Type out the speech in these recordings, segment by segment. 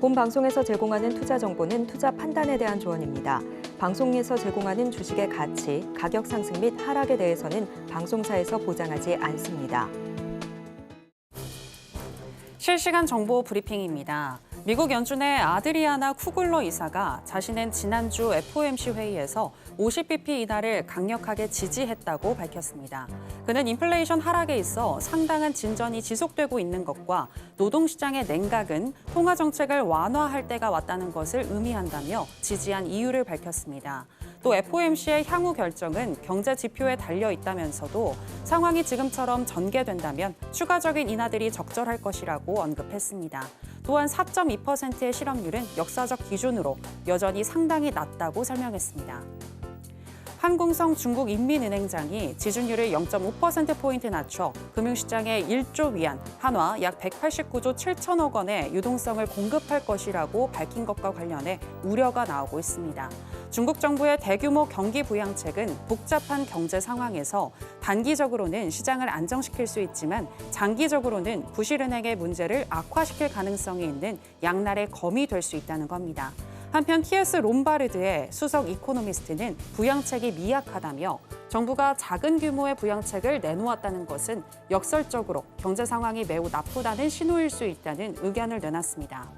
본 방송에서 제공하는 투자 정보는 투자 판단에 대한 조언입니다. 방송에서 제공하는 주식의 가치, 가격 상승 및 하락에 대해서는 방송사에서 보장하지 않습니다. 실시간 정보 브리핑입니다. 미국 연준의 아드리아나 쿠글러 이사가 자신은 지난주 FOMC 회의에서 50bp 인하를 강력하게 지지했다고 밝혔습니다. 그는 인플레이션 하락에 있어 상당한 진전이 지속되고 있는 것과 노동시장의 냉각은 통화 정책을 완화할 때가 왔다는 것을 의미한다며 지지한 이유를 밝혔습니다. 또 FOMC의 향후 결정은 경제 지표에 달려 있다면서도 상황이 지금처럼 전개된다면 추가적인 인하들이 적절할 것이라고 언급했습니다. 또한 4.2%의 실업률은 역사적 기준으로 여전히 상당히 낮다고 설명했습니다. 한궁성 중국인민은행장이 지준율을 0.5%포인트 낮춰 금융시장에 1조 위안, 한화 약 189조 7천억 원의 유동성을 공급할 것이라고 밝힌 것과 관련해 우려가 나오고 있습니다. 중국 정부의 대규모 경기 부양책은 복잡한 경제 상황에서 단기적으로는 시장을 안정시킬 수 있지만 장기적으로는 부실은행의 문제를 악화시킬 가능성이 있는 양날의 검이 될 수 있다는 겁니다. 한편 TS 롬바르드의 수석 이코노미스트는 부양책이 미약하다며 정부가 작은 규모의 부양책을 내놓았다는 것은 역설적으로 경제 상황이 매우 나쁘다는 신호일 수 있다는 의견을 내놨습니다.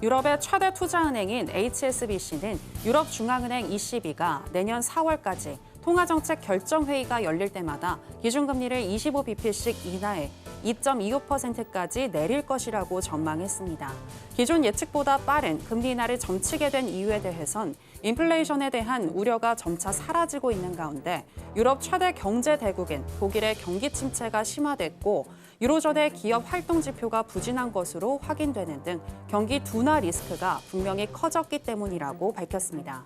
유럽의 최대 투자은행인 HSBC는 유럽중앙은행 ECB가 내년 4월까지 통화정책 결정회의가 열릴 때마다 기준금리를 25bp씩 인하해 2.25%까지 내릴 것이라고 전망했습니다. 기존 예측보다 빠른 금리 인하를 점치게 된 이유에 대해선 인플레이션에 대한 우려가 점차 사라지고 있는 가운데 유럽 최대 경제 대국인 독일의 경기 침체가 심화됐고 유로존의 기업 활동 지표가 부진한 것으로 확인되는 등 경기 둔화 리스크가 분명히 커졌기 때문이라고 밝혔습니다.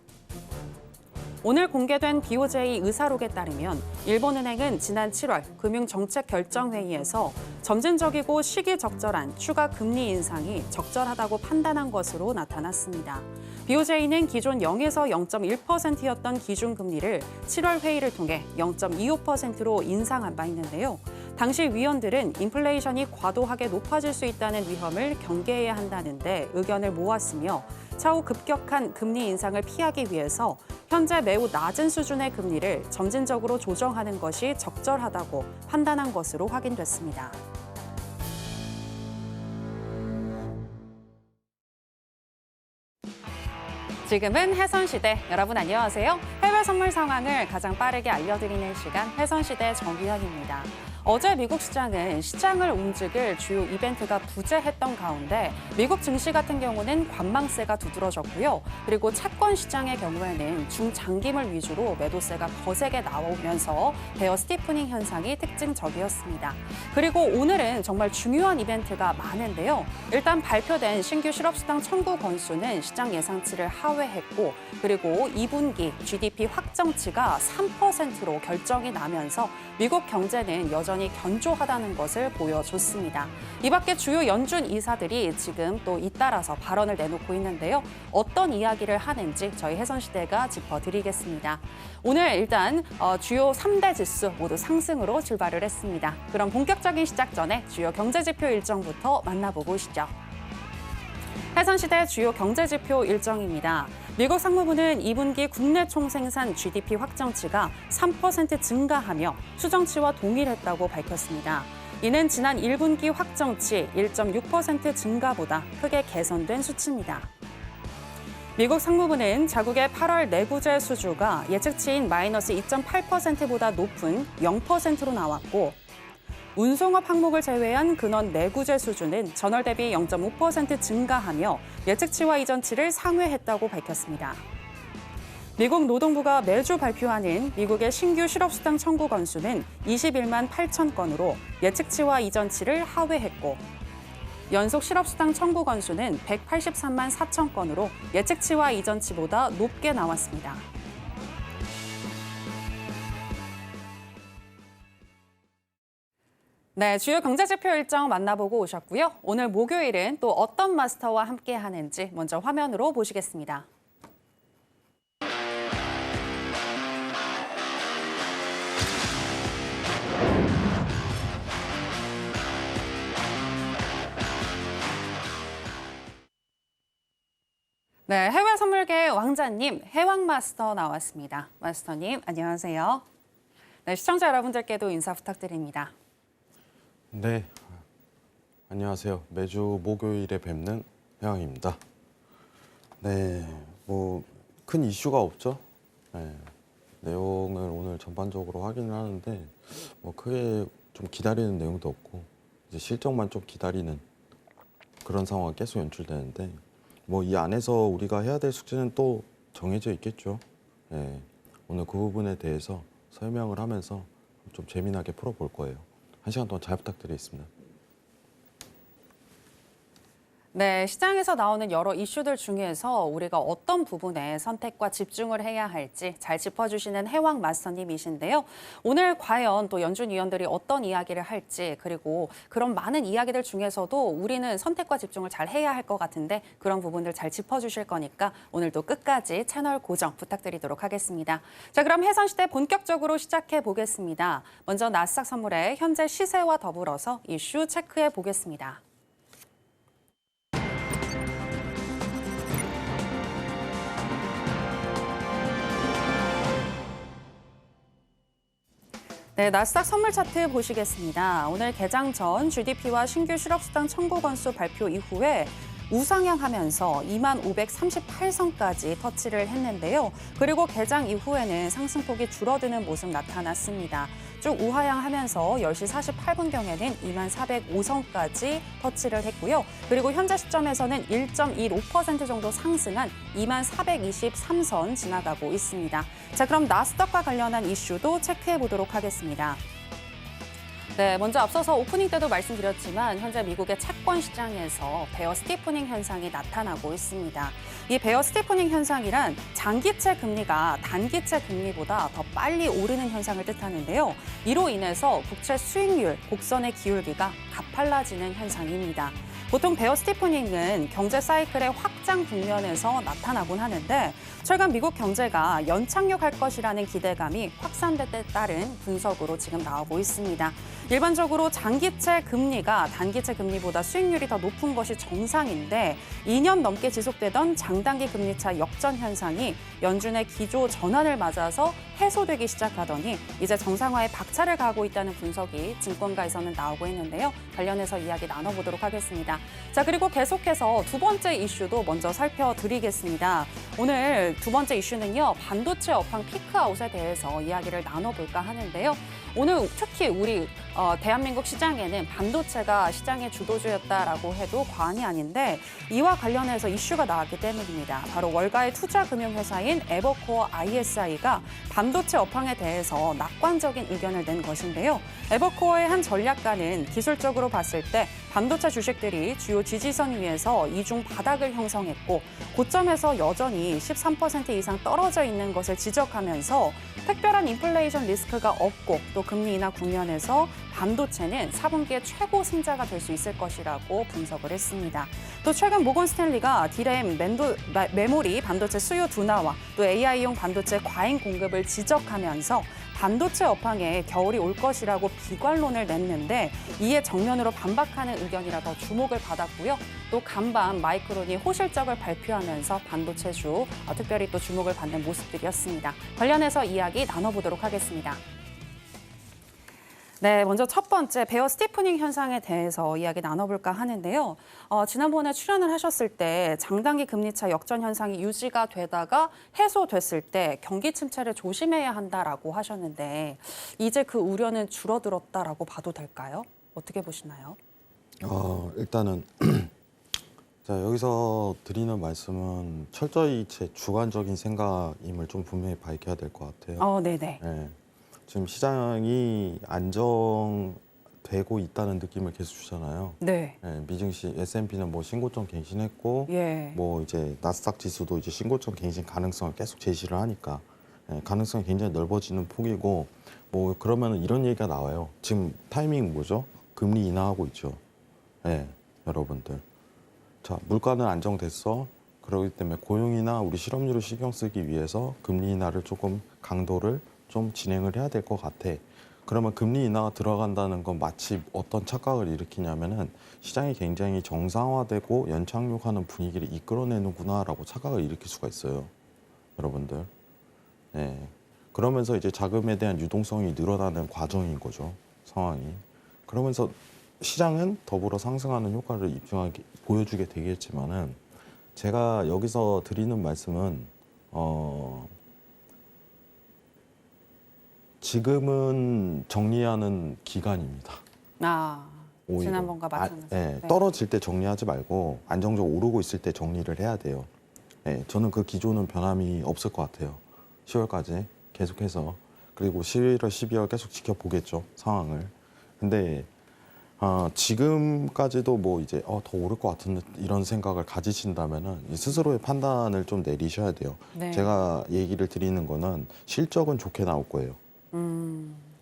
오늘 공개된 BOJ 의사록에 따르면 일본은행은 지난 7월 금융정책결정회의에서 점진적이고 시기적절한 추가 금리 인상이 적절하다고 판단한 것으로 나타났습니다. BOJ는 기존 0에서 0.1%였던 기준금리를 7월 회의를 통해 0.25%로 인상한 바 있는데요. 당시 위원들은 인플레이션이 과도하게 높아질 수 있다는 위험을 경계해야 한다는데 의견을 모았으며 차후 급격한 금리 인상을 피하기 위해서 현재 매우 낮은 수준의 금리를 점진적으로 조정하는 것이 적절하다고 판단한 것으로 확인됐습니다. 지금은 해선시대. 여러분 안녕하세요. 해외 선물 상황을 가장 빠르게 알려드리는 시간 해선시대 정유현입니다. 어제 미국 시장은 시장을 움직일 주요 이벤트가 부재했던 가운데 미국 증시 같은 경우는 관망세가 두드러졌고요. 그리고 채권 시장의 경우에는 중장기물 위주로 매도세가 거세게 나오면서 베어 스티프닝 현상이 특징적이었습니다. 그리고 오늘은 정말 중요한 이벤트가 많은데요. 일단 발표된 신규 실업수당 청구 건수는 시장 예상치를 하회했고 그리고 2분기 GDP 확정치가 3%로 결정이 나면서 미국 경제는 여전히 견조하다는 것을 보여줬습니다. 이 밖에 주요 연준 이사들이 지금 또 잇따라서 발언을 내놓고 있는데요. 어떤 이야기를 하는지 저희 해선시대가 짚어드리겠습니다. 오늘 일단 주요 3대 지수 모두 상승으로 출발을 했습니다. 그럼 본격적인 시작 전에 주요 경제지표 일정부터 만나보고 오시죠. 해선시대 주요 경제지표 일정입니다. 미국 상무부는 2분기 국내 총생산 GDP 확정치가 3% 증가하며 추정치와 동일했다고 밝혔습니다. 이는 지난 1분기 확정치 1.6% 증가보다 크게 개선된 수치입니다. 미국 상무부는 자국의 8월 내구재 수주가 예측치인 마이너스 2.8%보다 높은 0%로 나왔고 운송업 항목을 제외한 근원 내구재 수주는 전월 대비 0.5% 증가하며 예측치와 이전치를 상회했다고 밝혔습니다. 미국 노동부가 매주 발표하는 미국의 신규 실업수당 청구 건수는 21만 8천 건으로 예측치와 이전치를 하회했고 연속 실업수당 청구 건수는 183만 4천 건으로 예측치와 이전치보다 높게 나왔습니다. 네, 주요 경제지표 일정 만나보고 오셨고요. 오늘 목요일은 또 어떤 마스터와 함께 하는지 먼저 화면으로 보시겠습니다. 네, 해외 선물계 왕자님, 해왕 마스터 나왔습니다. 마스터님, 안녕하세요. 네, 시청자 여러분들께도 인사 부탁드립니다. 네, 안녕하세요. 매주 목요일에 뵙는 해왕입니다. 네, 뭐 큰 이슈가 없죠. 네, 내용을 오늘 전반적으로 확인을 하는데 뭐 크게 좀 기다리는 내용도 없고 이제 실적만 좀 기다리는 그런 상황이 계속 연출되는데 뭐 이 안에서 우리가 해야 될 숙제는 또 정해져 있겠죠. 네, 오늘 그 부분에 대해서 설명을 하면서 좀 재미나게 풀어볼 거예요. 1시간 동안 잘 부탁드리겠습니다. 네, 시장에서 나오는 여러 이슈들 중에서 우리가 어떤 부분에 선택과 집중을 해야 할지 잘 짚어주시는 해왕 마스터님이신데요. 오늘 과연 또 연준 위원들이 어떤 이야기를 할지 그리고 그런 많은 이야기들 중에서도 우리는 선택과 집중을 잘 해야 할 것 같은데 그런 부분들 잘 짚어주실 거니까 오늘도 끝까지 채널 고정 부탁드리도록 하겠습니다. 자, 그럼 해선시대 본격적으로 시작해 보겠습니다. 먼저 나스닥 선물의 현재 시세와 더불어서 이슈 체크해 보겠습니다. 네, 나스닥 선물 차트 보시겠습니다. 오늘 개장 전 GDP와 신규 실업수당 청구 건수 발표 이후에 우상향하면서 2538선까지 터치를 했는데요. 그리고 개장 이후에는 상승폭이 줄어드는 모습 나타났습니다. 쭉 우하향하면서 10시 48분경에는 2405선까지 터치를 했고요. 그리고 현재 시점에서는 1.15% 정도 상승한 2423선 지나가고 있습니다. 자, 그럼 나스닥과 관련한 이슈도 체크해 보도록 하겠습니다. 네, 먼저 앞서서 오프닝 때도 말씀드렸지만 현재 미국의 채권 시장에서 베어 스티프닝 현상이 나타나고 있습니다. 이 베어 스티프닝 현상이란 장기채 금리가 단기채 금리보다 더 빨리 오르는 현상을 뜻하는데요. 이로 인해서 국채 수익률, 곡선의 기울기가 가팔라지는 현상입니다. 보통 베어 스티프닝은 경제 사이클의 확장 국면에서 나타나곤 하는데 최근 미국 경제가 연착륙할 것이라는 기대감이 확산될 때 따른 분석으로 지금 나오고 있습니다. 일반적으로 장기채 금리가 단기채 금리보다 수익률이 더 높은 것이 정상인데 2년 넘게 지속되던 장단기 금리차 역전 현상이 연준의 기조 전환을 맞아서 해소되기 시작하더니 이제 정상화에 박차를 가하고 있다는 분석이 증권가에서는 나오고 있는데요. 관련해서 이야기 나눠보도록 하겠습니다. 자, 그리고 계속해서 두 번째 이슈도 먼저 살펴드리겠습니다. 오늘 두 번째 이슈는요, 반도체 업황 피크아웃에 대해서 이야기를 나눠볼까 하는데요. 오늘 특히 우리 대한민국 시장에는 반도체가 시장의 주도주였다라고 해도 과언이 아닌데 이와 관련해서 이슈가 나왔기 때문입니다. 바로 월가의 투자금융회사인 에버코어 ISI가 반도체 업황에 대해서 낙관적인 의견을 낸 것인데요. 에버코어의 한 전략가는 기술적으로 봤을 때 반도체 주식들이 주요 지지선 위에서 이중 바닥을 형성했고 고점에서 여전히 13% 이상 떨어져 있는 것을 지적하면서 특별한 인플레이션 리스크가 없고 또 금리 인하 국면에서 반도체는 4분기에 최고 승자가 될 수 있을 것이라고 분석을 했습니다. 또 최근 모건 스탠리가 디램, 메모리 반도체 수요 둔화와 또 AI용 반도체 과잉 공급을 지적하면서 반도체 업황에 겨울이 올 것이라고 비관론을 냈는데 이에 정면으로 반박하는 의견이라 더 주목을 받았고요. 또 간밤 마이크론이 호실적을 발표하면서 반도체주 특별히 또 주목을 받는 모습들이었습니다. 관련해서 이야기 나눠보도록 하겠습니다. 네, 먼저 첫 번째 베어 스티프닝 현상에 대해서 이야기 나눠볼까 하는데요. 지난번에 출연을 하셨을 때 장단기 금리차 역전 현상이 유지가 되다가 해소됐을 때 경기 침체를 조심해야 한다라고 하셨는데 이제 그 우려는 줄어들었다라고 봐도 될까요? 어떻게 보시나요? 일단은 자, 여기서 드리는 말씀은 철저히 제 주관적인 생각임을 좀 분명히 밝혀야 될 것 같아요. 네네. 네. 지금 시장이 안정되고 있다는 느낌을 계속 주잖아요. 네. 네, 미증시 S&P는 뭐 신고점 갱신했고, 예. 뭐 이제 나스닥 지수도 이제 신고점 갱신 가능성을 계속 제시를 하니까 가능성이 굉장히 넓어지는 폭이고, 뭐 그러면은 이런 얘기가 나와요. 지금 타이밍 뭐죠? 금리 인하하고 있죠. 네, 여러분들. 자, 물가는 안정됐어. 그렇기 때문에 고용이나 우리 실업률을 신경 쓰기 위해서 금리 인하를 조금 강도를 좀 진행을 해야 될 것 같아. 그러면 금리 인하가 들어간다는 건 마치 어떤 착각을 일으키냐면은 시장이 굉장히 정상화되고 연착륙하는 분위기를 이끌어내는구나라고 착각을 일으킬 수가 있어요. 여러분들. 네. 그러면서 이제 자금에 대한 유동성이 늘어나는 과정인 거죠. 상황이. 그러면서 시장은 더불어 상승하는 효과를 보여주게 되겠지만은 제가 여기서 드리는 말씀은 지금은 정리하는 기간입니다. 오히려. 지난번과 마찬가지. 네, 네. 떨어질 때 정리하지 말고 안정적으로 오르고 있을 때 정리를 해야 돼요. 네, 저는 그 기조는 변함이 없을 것 같아요. 10월까지 계속해서. 그리고 11월, 12월 계속 지켜보겠죠, 상황을. 근데 지금까지도 뭐 이제 더 오를 것 같은 이런 생각을 가지신다면은 스스로의 판단을 좀 내리셔야 돼요. 네. 제가 얘기를 드리는 거는 실적은 좋게 나올 거예요.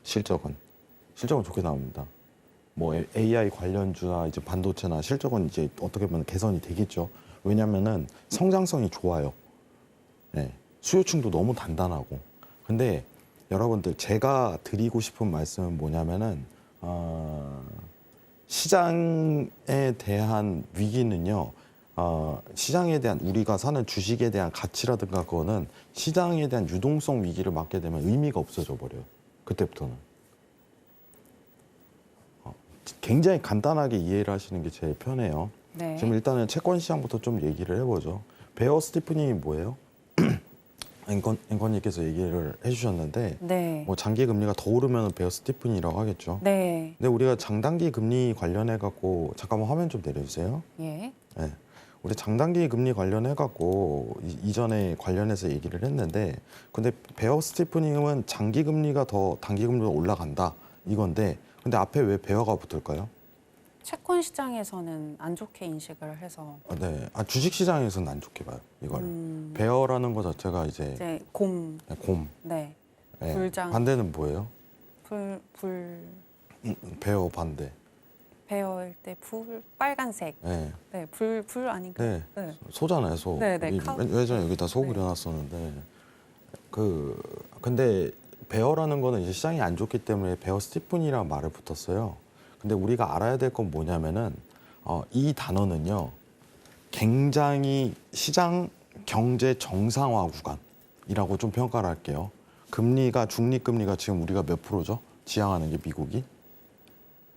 실적은 좋게 나옵니다. 뭐 AI 관련주나 이제 반도체나 실적은 이제 어떻게 보면 개선이 되겠죠. 왜냐면은 성장성이 좋아요. 네. 수요층도 너무 단단하고. 근데 여러분들 제가 드리고 싶은 말씀은 뭐냐면은 시장에 대한 위기는요. 시장에 대한 우리가 사는 주식에 대한 가치라든가 그거는 시장에 대한 유동성 위기를 맞게 되면 의미가 없어져 버려요. 그때부터는. 굉장히 간단하게 이해를 하시는 게 제일 편해요. 네. 지금 일단은 채권 시장부터 좀 얘기를 해보죠. 베어 스티프닝이 뭐예요? 앵커님께서 얘기를 해주셨는데 네. 뭐 장기 금리가 더 오르면 베어 스티프닝이라고 하겠죠. 네. 근데 우리가 장단기 금리 관련해 갖고 잠깐만 화면 좀 내려주세요. 예. 네. 우리 장단기 금리 관련해 갖고 이전에 관련해서 얘기를 했는데 근데 베어 스티프닝은 장기 금리가 더 단기 금리가 올라간다 이건데 근데 앞에 왜 베어가 붙을까요? 채권 시장에서는 안 좋게 인식을 해서 네. 주식 시장에서는 안 좋게 봐요. 이걸 베어라는 거 자체가 이제 이제 곰. 곰. 네. 네. 불장. 반대는 뭐예요? 불 베어 반대. 베어일 때 빨간색. 네. 네. 불 아닌가? 네. 네. 소잖아요, 소. 네, 네. 예전에 여기다 소 네. 그려놨었는데 근데 베어라는 거는 이제 시장이 안 좋기 때문에 베어 스티픈이라는 말을 붙었어요. 근데 우리가 알아야 될 건 뭐냐면은 이 단어는요 굉장히 시장 경제 정상화 구간이라고 좀 평가를 할게요. 금리가 중립금리가 지금 우리가 몇 프로죠? 지향하는 게 미국이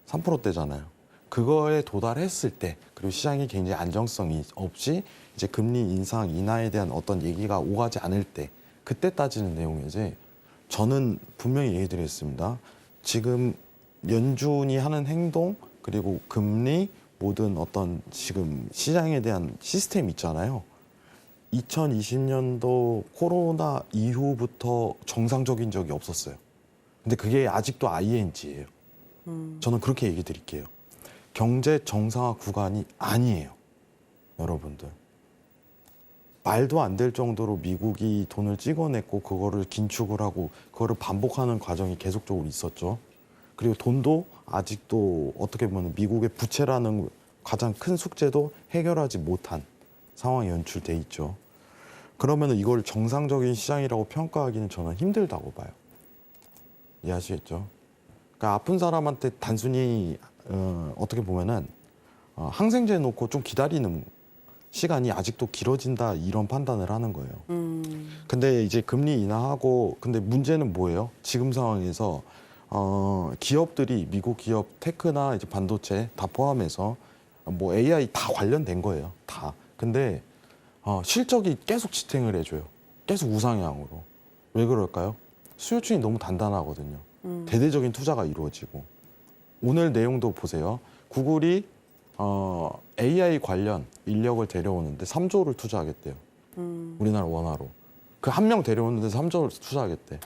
3%대잖아요. 그거에 도달했을 때 그리고 시장이 굉장히 안정성이 없이 이제 금리 인상 인하에 대한 어떤 얘기가 오가지 않을 때 그때 따지는 내용이지. 저는 분명히 얘기 드리겠습니다. 지금 연준이 하는 행동 그리고 금리 모든 어떤 지금 시장에 대한 시스템 있잖아요. 2020년도 코로나 이후부터 정상적인 적이 없었어요. 근데 그게 아직도 ING예요. 저는 그렇게 얘기 드릴게요. 경제 정상화 구간이 아니에요. 여러분들. 말도 안 될 정도로 미국이 돈을 찍어냈고 그거를 긴축을 하고 그거를 반복하는 과정이 계속적으로 있었죠. 그리고 돈도 아직도 어떻게 보면 미국의 부채라는 가장 큰 숙제도 해결하지 못한 상황이 연출돼 있죠. 그러면 이걸 정상적인 시장이라고 평가하기는 저는 힘들다고 봐요. 이해하시겠죠? 그러니까 아픈 사람한테 단순히 어떻게 보면은 항생제 놓고 좀 기다리는 시간이 아직도 길어진다 이런 판단을 하는 거예요. 근데 이제 금리 인하하고 근데 문제는 뭐예요? 지금 상황에서 기업들이 미국 기업 테크나 이제 반도체 다 포함해서 뭐 AI 다 관련된 거예요. 다. 근데 실적이 계속 지탱을 해줘요. 계속 우상향으로. 왜 그럴까요? 수요층이 너무 단단하거든요. 대대적인 투자가 이루어지고. 오늘 내용도 보세요. 구글이 AI 관련 인력을 데려오는데 3조를 투자하겠대요. 우리나라 원화로. 그 한 명 데려오는데 3조를 투자하겠대.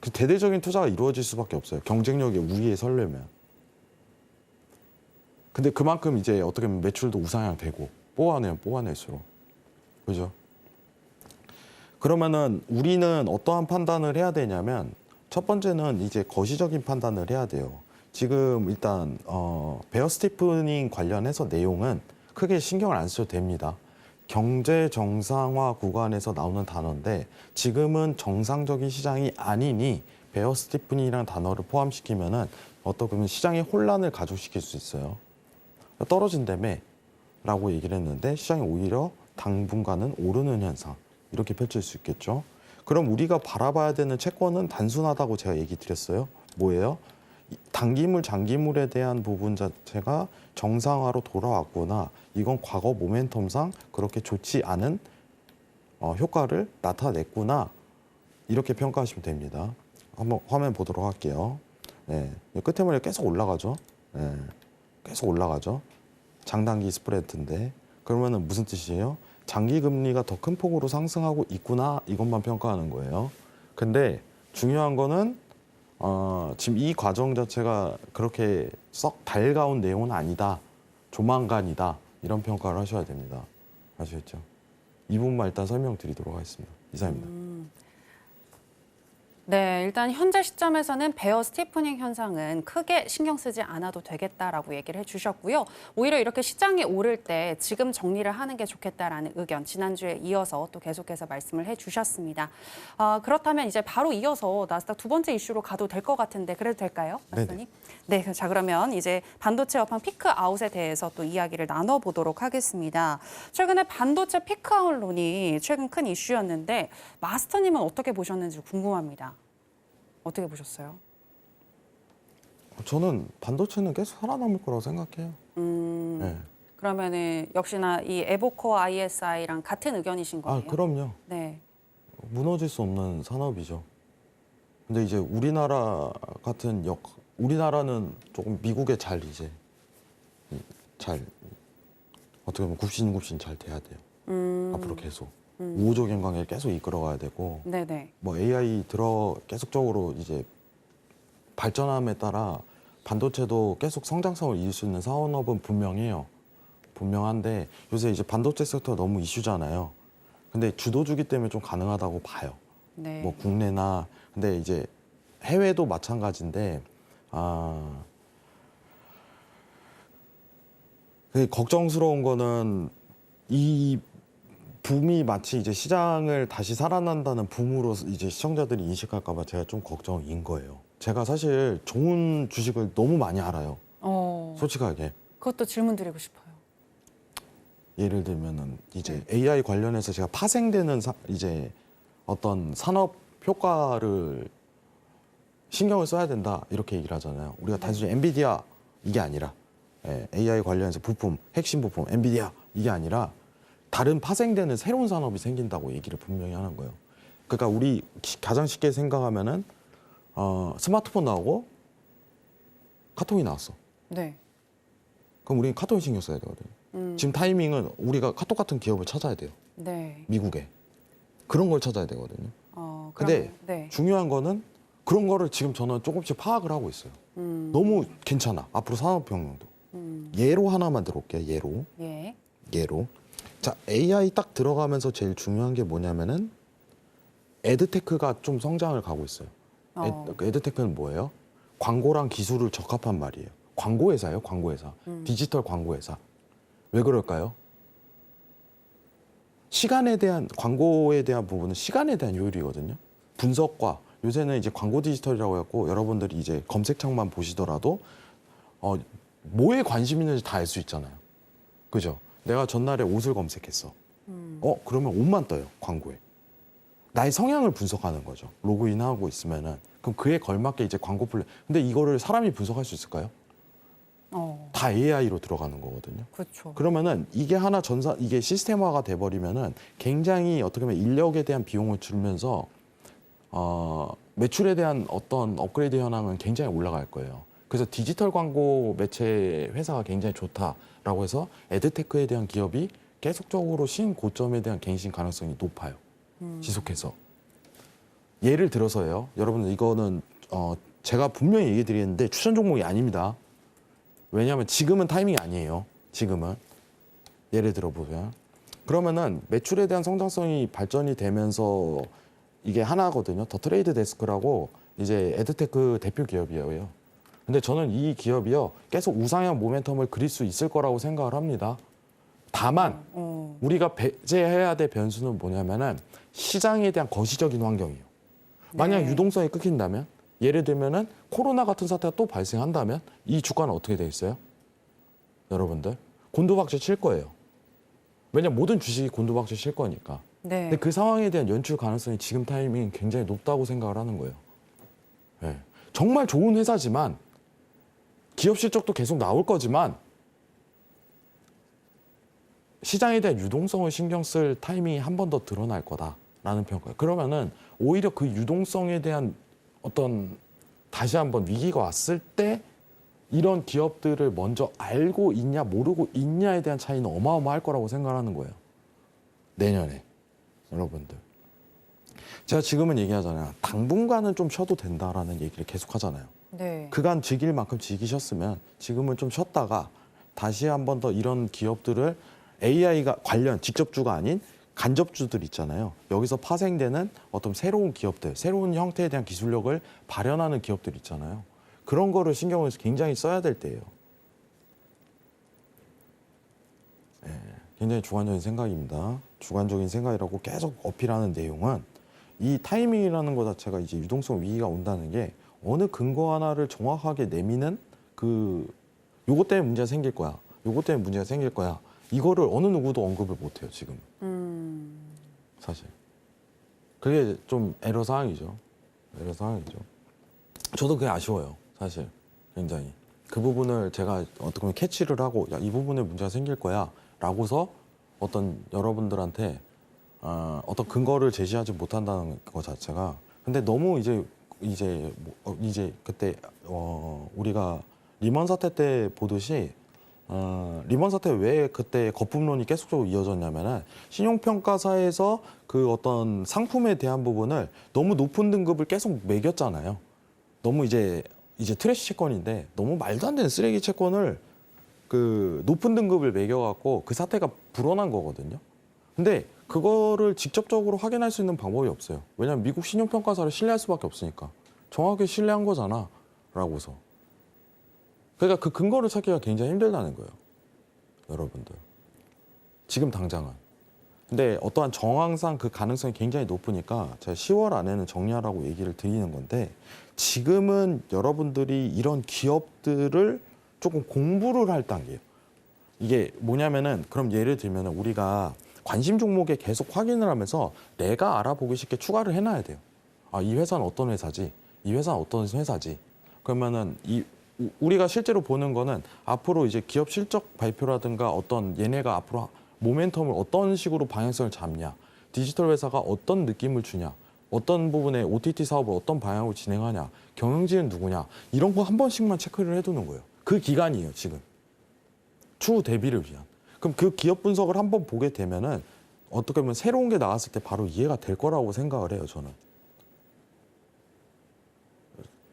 그 대대적인 투자가 이루어질 수밖에 없어요. 경쟁력의 우위에 서려면. 근데 그만큼 이제 어떻게 보면 매출도 우상향 되고 뽑아내면 뽑아낼수록. 그죠? 그러면은 우리는 어떠한 판단을 해야 되냐면 첫 번째는 이제 거시적인 판단을 해야 돼요. 지금 일단 베어 스티프닝 관련해서 내용은 크게 신경을 안 써도 됩니다. 경제 정상화 구간에서 나오는 단어인데 지금은 정상적인 시장이 아니니 베어 스티프닝이라는 단어를 포함시키면은 어떻게 보면 시장의 혼란을 가중시킬 수 있어요. 떨어진다며 라고 얘기를 했는데 시장이 오히려 당분간은 오르는 현상 이렇게 펼칠 수 있겠죠. 그럼 우리가 바라봐야 되는 채권은 단순하다고 제가 얘기 드렸어요. 뭐예요? 단기물, 장기물에 대한 부분 자체가 정상화로 돌아왔구나. 이건 과거 모멘텀상 그렇게 좋지 않은 효과를 나타냈구나. 이렇게 평가하시면 됩니다. 한번 화면 보도록 할게요. 네, 끝에 머리 계속 올라가죠. 네, 계속 올라가죠. 장단기 스프레드인데 그러면은 무슨 뜻이에요? 장기 금리가 더 큰 폭으로 상승하고 있구나 이것만 평가하는 거예요. 근데 중요한 거는 지금 이 과정 자체가 그렇게 썩 달가운 내용은 아니다. 조만간이다. 이런 평가를 하셔야 됩니다. 아시겠죠? 이 부분만 일단 설명드리도록 하겠습니다. 이상입니다. 네, 일단 현재 시점에서는 베어 스티프닝 현상은 크게 신경 쓰지 않아도 되겠다라고 얘기를 해주셨고요. 오히려 이렇게 시장이 오를 때 지금 정리를 하는 게 좋겠다라는 의견 지난주에 이어서 또 계속해서 말씀을 해주셨습니다. 그렇다면 이제 바로 이어서 나스닥 두 번째 이슈로 가도 될 것 같은데 그래도 될까요, 마스터님? 네, 자 그러면 이제 반도체 업황 피크 아웃에 대해서 또 이야기를 나눠보도록 하겠습니다. 최근에 반도체 피크 아웃론이 최근 큰 이슈였는데 마스터님은 어떻게 보셨는지 궁금합니다. 어떻게 보셨어요? 저는 반도체는 계속 살아남을 거라고 생각해요. 네. 그러면은 역시나 이 에보코 ISI랑 같은 의견이신 거예요? 그럼요. 네. 무너질 수 없는 산업이죠. 근데 이제 우리나라 같은 우리나라는 조금 미국에 잘 어떻게 보면 굽신굽신 잘 돼야 돼요. 앞으로 계속. 우호적인 관계를 계속 이끌어가야 되고 네네. 뭐 AI 계속적으로 이제 발전함에 따라 반도체도 계속 성장성을 이룰 수 있는 산업은 분명한데 요새 이제 반도체 섹터 너무 이슈잖아요. 근데 주도주기 때문에 좀 가능하다고 봐요. 네. 뭐 국내나 근데 이제 해외도 마찬가지인데 걱정스러운 거는 이 붐이 마치 이제 시장을 다시 살아난다는 붐으로 이제 시청자들이 인식할까 봐 제가 좀 걱정인 거예요. 제가 사실 좋은 주식을 너무 많이 알아요. 솔직하게. 그것도 질문 드리고 싶어요. 예를 들면은 이제 AI 관련해서 제가 파생되는 이제 어떤 산업 효과를 신경을 써야 된다 이렇게 얘기를 하잖아요. 우리가 단순히 엔비디아 이게 아니라 AI 관련해서 부품, 핵심 부품, 엔비디아 이게 아니라 다른 파생되는 새로운 산업이 생긴다고 얘기를 분명히 하는 거예요. 그러니까 우리 가장 쉽게 생각하면은 스마트폰 나오고 카톡이 나왔어. 네. 그럼 우리는 카톡에 신경 써야 되거든요. 지금 타이밍은 우리가 카톡 같은 기업을 찾아야 돼요. 네. 미국에. 그런 걸 찾아야 되거든요. 근데 네. 중요한 거는 그런 거를 지금 저는 조금씩 파악을 하고 있어요. 너무 괜찮아. 앞으로 산업 병력도. 예로 하나만 들어올게요. 예로. 자, AI 딱 들어가면서 제일 중요한 게 뭐냐면은 에드테크가 좀 성장을 가고 있어요. 에드테크는 뭐예요? 광고랑 기술을 적합한 말이에요. 광고회사예요, 광고회사. 디지털 광고회사. 왜 그럴까요? 광고에 대한 부분은 시간에 대한 효율이거든요. 분석과 요새는 이제 광고 디지털이라고 해갖고 여러분들이 이제 검색창만 보시더라도 뭐에 관심 있는지 다 알 수 있잖아요. 그죠? 내가 전날에 옷을 검색했어. 그러면 옷만 떠요, 광고에. 나의 성향을 분석하는 거죠. 로그인하고 있으면은. 그럼 그에 걸맞게 이제 광고 근데 이거를 사람이 분석할 수 있을까요? 다 AI로 들어가는 거거든요. 그렇죠. 그러면은 이게 이게 시스템화가 돼버리면은 굉장히 어떻게 보면 인력에 대한 비용을 줄면서 매출에 대한 어떤 업그레이드 현황은 굉장히 올라갈 거예요. 그래서 디지털 광고 매체 회사가 굉장히 좋다라고 해서 에드테크에 대한 기업이 계속적으로 신고점에 대한 갱신 가능성이 높아요. 지속해서. 예를 들어서요. 여러분들 이거는 제가 분명히 얘기 드리는데 추천 종목이 아닙니다. 왜냐하면 지금은 타이밍이 아니에요. 지금은. 예를 들어 보면. 그러면은 매출에 대한 성장성이 발전이 되면서 이게 하나거든요. 더 트레이드 데스크라고 이제 에드테크 대표 기업이에요. 근데 저는 이 기업이요. 계속 우상향 모멘텀을 그릴 수 있을 거라고 생각을 합니다. 다만 우리가 배제해야 될 변수는 뭐냐면은 시장에 대한 거시적인 환경이에요. 만약 네. 유동성이 끊긴다면 예를 들면은 코로나 같은 사태가 또 발생한다면 이 주가는 어떻게 돼 있어요? 여러분들 곤두박질 칠 거예요. 왜냐면 모든 주식이 곤두박질 칠 거니까. 네. 근데 그 상황에 대한 연출 가능성이 지금 타이밍 굉장히 높다고 생각을 하는 거예요. 네. 정말 좋은 회사지만 기업 실적도 계속 나올 거지만 시장에 대한 유동성을 신경 쓸 타이밍이 한 번 더 드러날 거다라는 평가예요. 그러면은 오히려 그 유동성에 대한 어떤 다시 한번 위기가 왔을 때 이런 기업들을 먼저 알고 있냐 모르고 있냐에 대한 차이는 어마어마할 거라고 생각하는 거예요. 내년에 여러분들. 제가 지금은 얘기하잖아요. 당분간은 좀 쉬어도 된다라는 얘기를 계속 하잖아요. 네. 그간 즐길 만큼 즐기셨으면 지금은 좀 쉬었다가 다시 한 번 더 이런 기업들을 AI가 관련 직접주가 아닌 간접주들 있잖아요. 여기서 파생되는 어떤 새로운 기업들, 새로운 형태에 대한 기술력을 발현하는 기업들 있잖아요. 그런 거를 신경을 굉장히 써야 될 때예요. 네, 굉장히 주관적인 생각입니다. 주관적인 생각이라고 계속 어필하는 내용은 이 타이밍이라는 것 자체가 이제 유동성 위기가 온다는 게 어느 근거 하나를 정확하게 내미는 요것 때문에 문제가 생길 거야. 요것 때문에 문제가 생길 거야. 이거를 어느 누구도 언급을 못 해요, 지금. 사실. 그게 좀 애로 사항이죠. 애로 사항이죠. 저도 그게 아쉬워요, 사실. 굉장히. 그 부분을 제가 어떻게 보면 캐치를 하고, 야, 이 부분에 문제가 생길 거야. 라고서 어떤 여러분들한테 어떤 근거를 제시하지 못한다는 것 자체가. 근데 너무 이제 그때 우리가 리먼 사태 때 보듯이 리먼 사태 왜 그때 거품론이 계속적으로 이어졌냐면은 신용평가사에서 그 어떤 상품에 대한 부분을 너무 높은 등급을 계속 매겼잖아요. 너무 이제 트래시 채권인데 너무 말도 안 되는 쓰레기 채권을 그 높은 등급을 매겨갖고 그 사태가 불어난 거거든요. 근데 그거를 직접적으로 확인할 수 있는 방법이 없어요. 왜냐하면 미국 신용평가사를 신뢰할 수밖에 없으니까. 정확하게 신뢰한 거잖아 라고서. 그러니까 그 근거를 찾기가 굉장히 힘들다는 거예요. 여러분들. 지금 당장은. 근데 어떠한 정황상 그 가능성이 굉장히 높으니까 제가 10월 안에는 정리하라고 얘기를 드리는 건데 지금은 여러분들이 이런 기업들을 조금 공부를 할 단계예요. 이게 뭐냐면은 그럼 예를 들면 우리가 관심 종목에 계속 확인을 하면서 내가 알아보기 쉽게 추가를 해놔야 돼요. 아, 이 회사는 어떤 회사지? 이 회사는 어떤 회사지? 그러면은 우리가 실제로 보는 거는 앞으로 이제 기업 실적 발표라든가 어떤 얘네가 앞으로 모멘텀을 어떤 식으로 방향성을 잡냐, 디지털 회사가 어떤 느낌을 주냐, 어떤 부분에 OTT 사업을 어떤 방향으로 진행하냐, 경영진은 누구냐, 이런 거 한 번씩만 체크를 해두는 거예요. 그 기간이에요, 지금. 추후 대비를 위한. 그럼 그 기업 분석을 한번 보게 되면은 어떻게 보면 새로운 게 나왔을 때 바로 이해가 될 거라고 생각을 해요, 저는.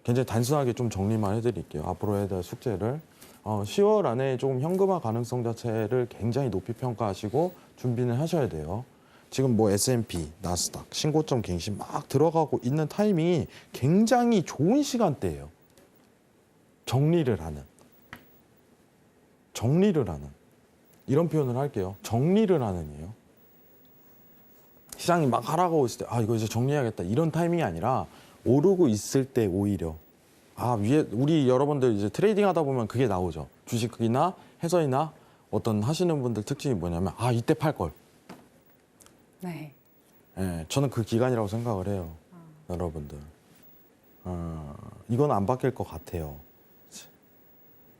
굉장히 단순하게 좀 정리만 해드릴게요. 앞으로 해야 될 숙제를. 10월 안에 조금 현금화 가능성 자체를 굉장히 높이 평가하시고 준비는 하셔야 돼요. 지금 뭐 S&P, 나스닥, 신고점 갱신 막 들어가고 있는 타이밍이 굉장히 좋은 시간대예요. 정리를 하는. 이런 표현을 할게요. 정리를 하는이에요. 시장이 막 하락하고 있을 때, 이거 이제 정리해야겠다. 이런 타이밍이 아니라 오르고 있을 때 오히려 위에 우리 여러분들 이제 트레이딩 하다 보면 그게 나오죠. 주식이나 해서이나 어떤 하시는 분들 특징이 뭐냐면 이때 팔 걸. 네. 예, 저는 그 기간이라고 생각을 해요. 여러분들. 이건 안 바뀔 것 같아요.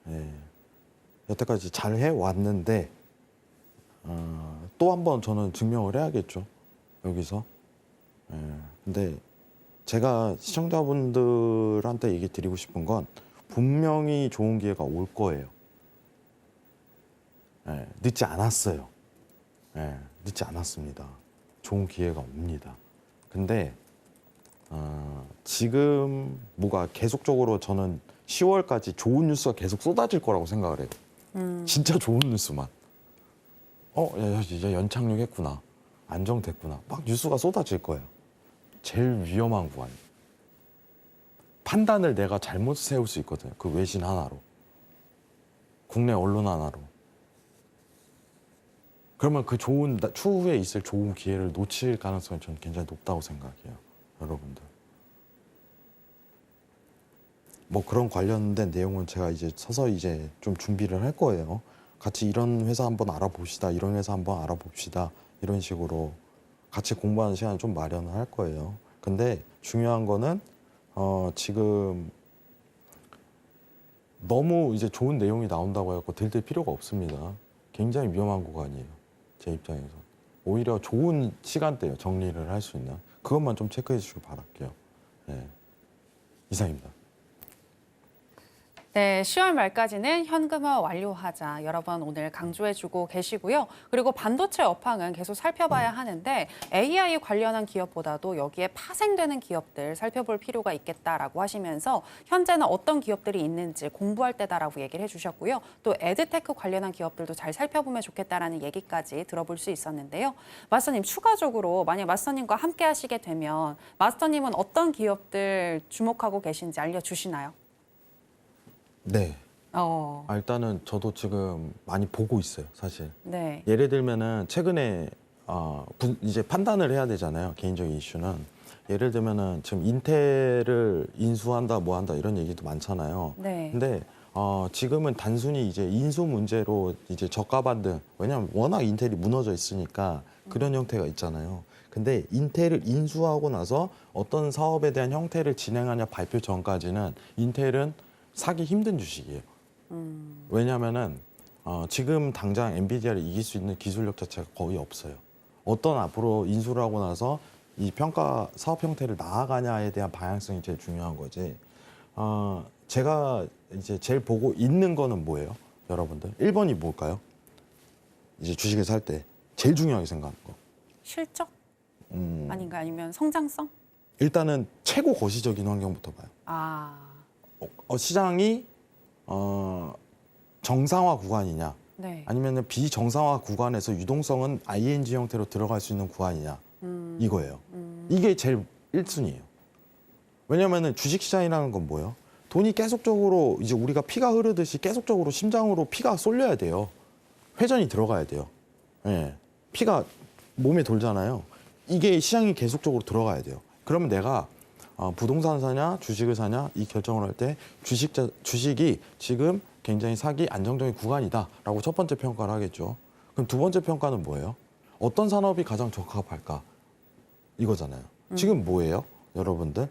예. 여태까지 잘 해왔는데 또 한 번 저는 증명을 해야겠죠. 여기서. 예. 근데 제가 시청자분들한테 얘기 드리고 싶은 건 분명히 좋은 기회가 올 거예요. 예, 늦지 않았어요. 예, 늦지 않았습니다. 좋은 기회가 옵니다. 근데 지금 뭐가 계속적으로 저는 10월까지 좋은 뉴스가 계속 쏟아질 거라고 생각을 해요. 진짜 좋은 뉴스만. 야, 이제 연착륙했구나. 안정됐구나. 막 뉴스가 쏟아질 거예요. 제일 위험한 구간. 판단을 내가 잘못 세울 수 있거든요. 그 외신 하나로. 국내 언론 하나로. 그러면 그 추후에 있을 좋은 기회를 놓칠 가능성이 저는 굉장히 높다고 생각해요. 여러분들. 뭐 그런 관련된 내용은 제가 이제 서서히 이제 좀 준비를 할 거예요. 같이 이런 회사 한번 알아봅시다. 이런 회사 한번 알아봅시다. 이런 식으로 같이 공부하는 시간을 좀 마련을 할 거예요. 근데 중요한 거는 지금 너무 이제 좋은 내용이 나온다고 해서 들들 필요가 없습니다. 굉장히 위험한 구간이에요. 제 입장에서. 오히려 좋은 시간대예요. 정리를 할 수 있는. 그것만 좀 체크해 주시길 바랄게요. 네. 이상입니다. 네, 10월 말까지는 현금화 완료하자 여러 번 오늘 강조해주고 계시고요. 그리고 반도체 업황은 계속 살펴봐야 하는데 AI 관련한 기업보다도 여기에 파생되는 기업들 살펴볼 필요가 있겠다라고 하시면서 현재는 어떤 기업들이 있는지 공부할 때다라고 얘기를 해주셨고요. 또 에드테크 관련한 기업들도 잘 살펴보면 좋겠다라는 얘기까지 들어볼 수 있었는데요. 마스터님 추가적으로 만약 마스터님과 함께 하시게 되면 마스터님은 어떤 기업들 주목하고 계신지 알려주시나요? 네. 일단은 저도 지금 많이 보고 있어요, 사실. 네. 예를 들면은 최근에 이제 판단을 해야 되잖아요, 개인적인 이슈는. 예를 들면은 지금 인텔을 인수한다, 뭐 한다 이런 얘기도 많잖아요. 네. 근데 지금은 단순히 이제 인수 문제로 이제 저가 반등, 왜냐하면 워낙 인텔이 무너져 있으니까 그런 형태가 있잖아요. 근데 인텔을 인수하고 나서 어떤 사업에 대한 형태를 진행하냐 발표 전까지는 인텔은 사기 힘든 주식이에요. 왜냐하면은 지금 당장 엔비디아를 이길 수 있는 기술력 자체가 거의 없어요. 어떤 앞으로 인수를 하고 나서 이 평가 사업 형태를 나아가냐에 대한 방향성이 제일 중요한 거지. 제가 이제 제일 보고 있는 거는 뭐예요, 여러분들? 1번이 뭘까요? 이제 주식을 살 때 제일 중요하게 생각하는 거. 실적? 아닌가 아니면 성장성? 일단은 최고 거시적인 환경부터 봐요. 시장이 정상화 구간이냐, 네. 아니면 비정상화 구간에서 유동성은 ING 형태로 들어갈 수 있는 구간이냐, 이거예요. 이게 제일 1순위예요. 왜냐하면 주식시장이라는 건 뭐예요? 돈이 계속적으로 이제 우리가 피가 흐르듯이 계속적으로 심장으로 피가 쏠려야 돼요. 회전이 들어가야 돼요. 예. 피가 몸에 돌잖아요. 이게 시장이 계속적으로 들어가야 돼요. 그러면 내가 부동산 사냐 주식을 사냐 이 결정을 할 때 주식이 지금 굉장히 사기 안정적인 구간이다라고 첫 번째 평가를 하겠죠. 그럼 두 번째 평가는 뭐예요? 어떤 산업이 가장 적합할까? 이거잖아요. 지금 뭐예요, 여러분들?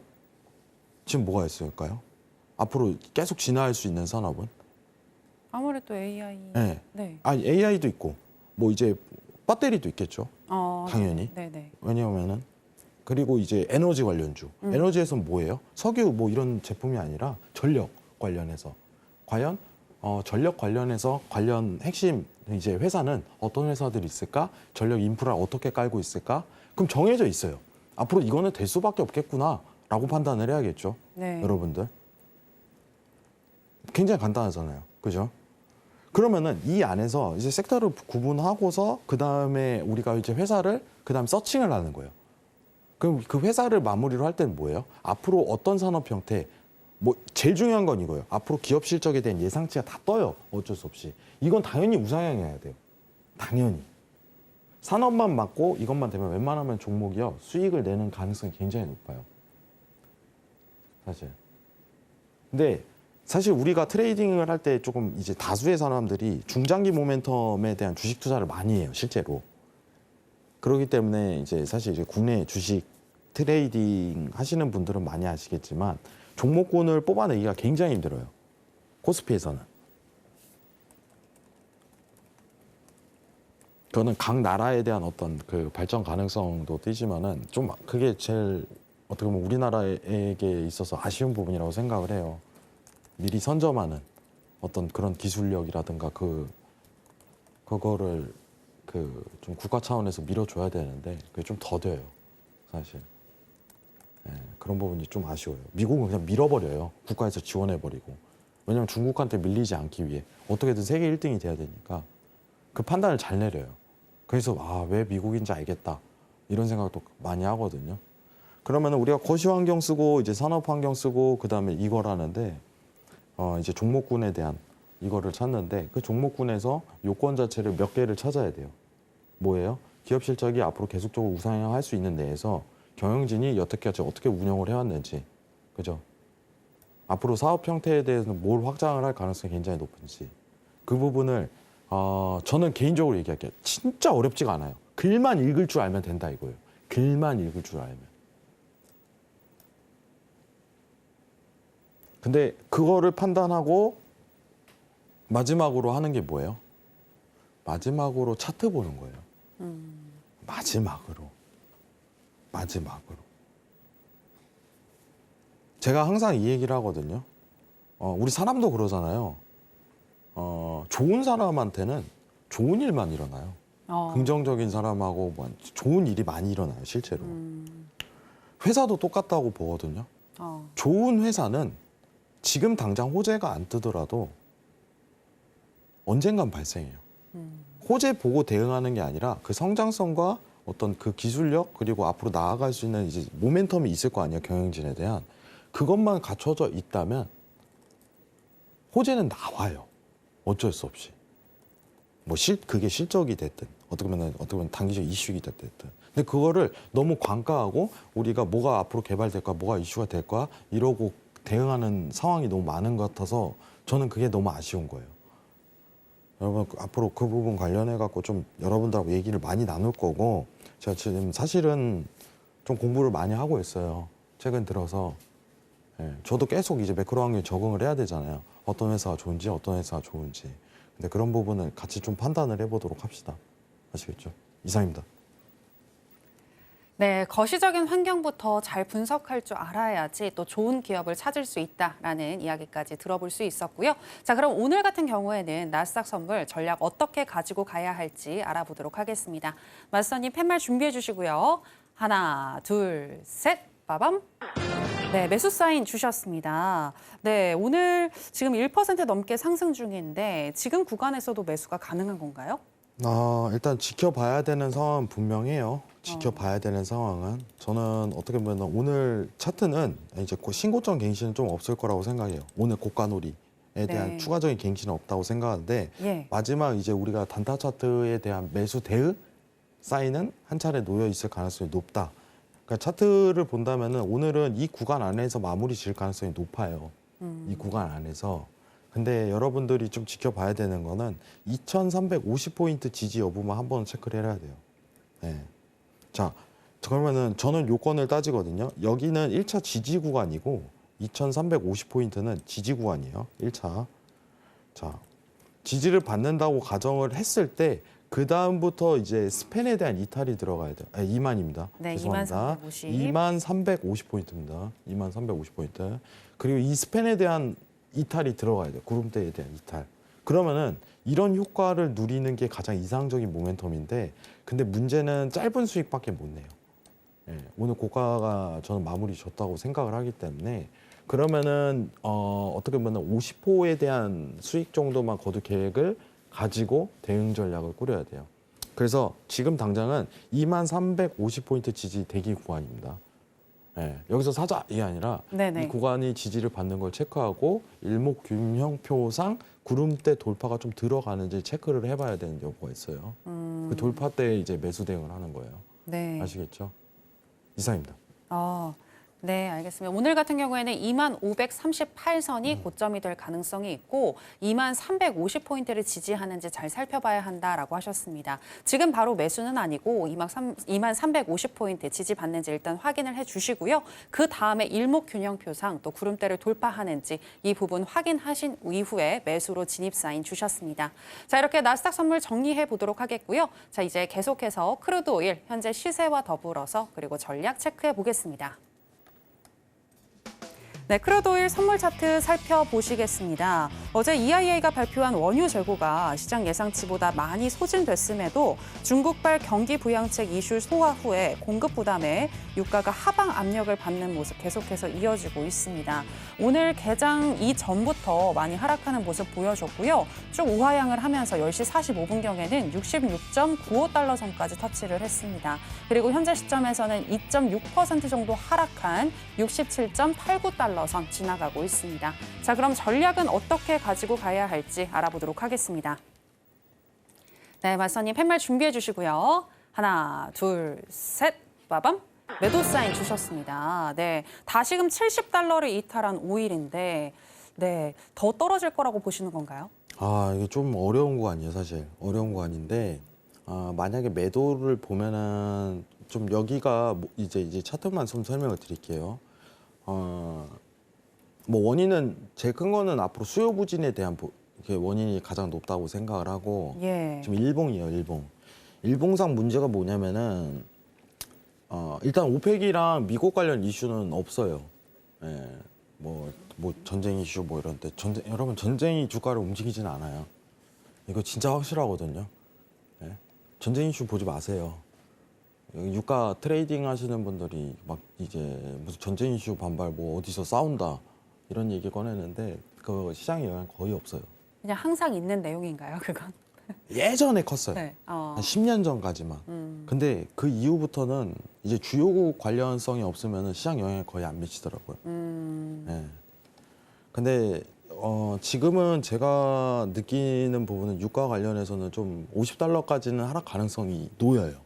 지금 뭐가 있을까요? 앞으로 계속 진화할 수 있는 산업은? 아무래도 AI. 네. 네. AI도 있고 뭐 이제 배터리도 있겠죠. 당연히. 네네. 왜냐하면은 그리고 이제 에너지 관련주. 에너지에서는 뭐예요? 석유 뭐 이런 제품이 아니라 전력 관련해서. 과연 전력 관련해서 관련 핵심 이제 회사는 어떤 회사들이 있을까? 전력 인프라를 어떻게 깔고 있을까? 그럼 정해져 있어요. 앞으로 이거는 될 수밖에 없겠구나라고 판단을 해야겠죠. 네. 여러분들. 굉장히 간단하잖아요. 그죠? 그러면은 이 안에서 이제 섹터를 구분하고서 그 다음에 우리가 이제 회사를 그 다음 서칭을 하는 거예요. 그럼 그 회사를 마무리로 할 때는 뭐예요? 앞으로 어떤 산업 형태, 뭐 제일 중요한 건 이거예요. 앞으로 기업 실적에 대한 예상치가 다 떠요. 어쩔 수 없이. 이건 당연히 우상향해야 돼요. 당연히. 산업만 맞고 이것만 되면 웬만하면 종목이요, 수익을 내는 가능성이 굉장히 높아요. 사실. 근데 사실 우리가 트레이딩을 할 때 조금 이제 다수의 사람들이 중장기 모멘텀에 대한 주식 투자를 많이 해요, 실제로. 그렇기 때문에 이제 사실 이제 국내 주식 트레이딩 하시는 분들은 많이 아시겠지만 종목군을 뽑아내기가 굉장히 힘들어요, 코스피에서는. 그거는 각 나라에 대한 어떤 그 발전 가능성도 띄지만은 좀 그게 제일 어떻게 보면 우리나라에게 있어서 아쉬운 부분이라고 생각을 해요. 미리 선점하는 어떤 그런 기술력이라든가 그거를 좀 국가 차원에서 밀어줘야 되는데 그게 좀 더뎌요, 사실. 네, 그런 부분이 좀 아쉬워요. 미국은 그냥 밀어버려요, 국가에서 지원해버리고. 왜냐하면 중국한테 밀리지 않기 위해 어떻게든 세계 1등이 돼야 되니까 그 판단을 잘 내려요. 그래서 왜 미국인지 알겠다 이런 생각도 많이 하거든요. 그러면 우리가 거시 환경 쓰고 이제 산업 환경 쓰고 그 다음에 이걸 하는데 이제 종목군에 대한 이거를 찾는데 그 종목군에서 요건 자체를 몇 개를 찾아야 돼요. 뭐예요? 기업 실적이 앞으로 계속적으로 우상향할 수 있는 내에서 경영진이 여태까지 어떻게 운영을 해왔는지, 그죠? 앞으로 사업 형태에 대해서는 뭘 확장을 할 가능성이 굉장히 높은지 그 부분을 저는 개인적으로 얘기할게요. 진짜 어렵지가 않아요. 글만 읽을 줄 알면 된다 이거예요. 글만 읽을 줄 알면. 근데 그거를 판단하고 마지막으로 하는 게 뭐예요? 마지막으로 차트 보는 거예요. 마지막으로. 제가 항상 이 얘기를 하거든요. 우리 사람도 그러잖아요. 좋은 사람한테는 좋은 일만 일어나요. 긍정적인 사람하고 뭐 좋은 일이 많이 일어나요, 실제로. 회사도 똑같다고 보거든요. 좋은 회사는 지금 당장 호재가 안 뜨더라도 언젠간 발생해요. 호재 보고 대응하는 게 아니라 그 성장성과 어떤 그 기술력 그리고 앞으로 나아갈 수 있는 이제 모멘텀이 있을 거 아니에요, 경영진에 대한. 그것만 갖춰져 있다면 호재는 나와요. 어쩔 수 없이. 뭐 그게 실적이 됐든 어떻게 보면 단기적 이슈가 됐든. 근데 그거를 너무 관가하고 우리가 뭐가 앞으로 개발될까, 뭐가 이슈가 될까 이러고 대응하는 상황이 너무 많은 것 같아서 저는 그게 너무 아쉬운 거예요. 여러분 앞으로 그 부분 관련해 갖고 좀 여러분들하고 얘기를 많이 나눌 거고 제가 지금 사실은 좀 공부를 많이 하고 있어요. 최근 들어서. 예, 저도 계속 이제 매크로 환경에 적응을 해야 되잖아요. 어떤 회사가 좋은지 어떤 회사가 좋은지. 근데 그런 부분을 같이 좀 판단을 해보도록 합시다. 아시겠죠? 이상입니다. 네, 거시적인 환경부터 잘 분석할 줄 알아야지 또 좋은 기업을 찾을 수 있다라는 이야기까지 들어볼 수 있었고요. 자, 그럼 오늘 같은 경우에는 나스닥 선물 전략 어떻게 가지고 가야 할지 알아보도록 하겠습니다. 마스터님 팻말 준비해 주시고요. 하나, 둘, 셋, 빠밤. 네, 매수 사인 주셨습니다. 네, 오늘 지금 1% 넘게 상승 중인데 지금 구간에서도 매수가 가능한 건가요? 일단 지켜봐야 되는 상황은 분명해요. 지켜봐야 되는 상황은 저는 어떻게 보면 오늘 차트는 이제 신고점 갱신은 좀 없을 거라고 생각해요. 오늘 고가놀이에 대한 추가적인 갱신은 없다고 생각하는데 예. 마지막 이제 우리가 단타 차트에 대한 매수 대응 사인은 한 차례 놓여 있을 가능성이 높다. 그러니까 차트를 본다면은 오늘은 이 구간 안에서 마무리 지을 가능성이 높아요. 이 구간 안에서. 근데 여러분들이 좀 지켜봐야 되는 거는 2350포인트 지지 여부만 한번 체크를 해야 돼요. 네. 자, 그러면은 저는 요건을 따지거든요. 여기는 1차 지지 구간이고 2350포인트는 지지 구간이에요. 1차. 자, 지지를 받는다고 가정을 했을 때 그 다음부터 이제 스팬에 대한 이탈이 들어가야 돼요. 2만입니다. 네, 죄송합니다. 2350. 2350포인트입니다. 2350포인트. 그리고 이 스팬에 대한 이탈이 들어가야 돼요. 구름대에 대한 이탈. 그러면은 이런 효과를 누리는 게 가장 이상적인 모멘텀인데 근데 문제는 짧은 수익밖에 못 내요. 예, 오늘 고가가 저는 마무리 졌다고 생각을 하기 때문에 그러면은 어떻게 보면 50호에 대한 수익 정도만 거둘 계획을 가지고 대응 전략을 꾸려야 돼요. 그래서 지금 당장은 2350포인트 지지 대기 구간입니다. 네, 여기서 사자 이게 아니라 네네. 이 구간이 지지를 받는 걸 체크하고 일목균형표상 구름대 돌파가 좀 들어가는지 체크를 해봐야 되는 여부가 있어요. 그 돌파 때 이제 매수 대응을 하는 거예요. 네. 아시겠죠? 이상입니다. 네, 알겠습니다. 오늘 같은 경우에는 2538선이 고점이 될 가능성이 있고 2350포인트를 지지하는지 잘 살펴봐야 한다라고 하셨습니다. 지금 바로 매수는 아니고 2350포인트 지지받는지 일단 확인을 해주시고요. 그 다음에 일목균형표상 또 구름대를 돌파하는지 이 부분 확인하신 이후에 매수로 진입 사인 주셨습니다. 자, 이렇게 나스닥 선물 정리해 보도록 하겠고요. 자, 이제 계속해서 크루드 오일 현재 시세와 더불어서 그리고 전략 체크해 보겠습니다. 네, 크루드오일 선물 차트 살펴보시겠습니다. 어제 EIA가 발표한 원유 재고가 시장 예상치보다 많이 소진됐음에도 중국발 경기 부양책 이슈 소화 후에 공급 부담에 유가가 하방 압력을 받는 모습 계속해서 이어지고 있습니다. 오늘 개장 이전부터 많이 하락하는 모습 보여줬고요. 쭉 우하향을 하면서 10시 45분경에는 66.95달러 선까지 터치를 했습니다. 그리고 현재 시점에서는 2.6% 정도 하락한 67.89달러 선 지나가고 있습니다. 자, 그럼 전략은 어떻게 가지고 가야 할지 알아보도록 하겠습니다. 네, 마스터님 팻말 준비해 주시고요. 하나, 둘, 셋, 빠밤. 매도 사인 주셨습니다. 네, 다시금 70달러를 이탈한 오일인데 네, 더 떨어질 거라고 보시는 건가요? 아, 이게 좀 어려운 구간이에요, 사실. 어려운 구간인데, 만약에 매도를 보면은 좀 여기가 이제 차트만 좀 설명을 드릴게요. 뭐 원인은 제일 큰 거는 앞으로 수요 부진에 대한 이게 원인이 가장 높다고 생각을 하고, 예. 지금 일봉이에요, 일봉. 일봉상 문제가 뭐냐면은 일단 오펙이랑 미국 관련 이슈는 없어요. 예, 뭐 전쟁 이슈 뭐 이런 데 여러분 전쟁이 주가를 움직이진 않아요. 이거 진짜 확실하거든요. 예? 전쟁 이슈 보지 마세요. 여기 유가 트레이딩 하시는 분들이 막 이제 무슨 전쟁 이슈 반발 뭐 어디서 싸운다 이런 얘기 꺼내는데 그 시장에 영향 거의 없어요. 그냥 항상 있는 내용인가요, 그건? 예전에 컸어요. 네. 한 10년 전까지만. 근데 그 이후부터는 이제 주요국 관련성이 없으면 시장 영향이 거의 안 미치더라고요. 예. 근데 지금은 제가 느끼는 부분은 유가 관련해서는 좀 50달러까지는 하락 가능성이 놓여요.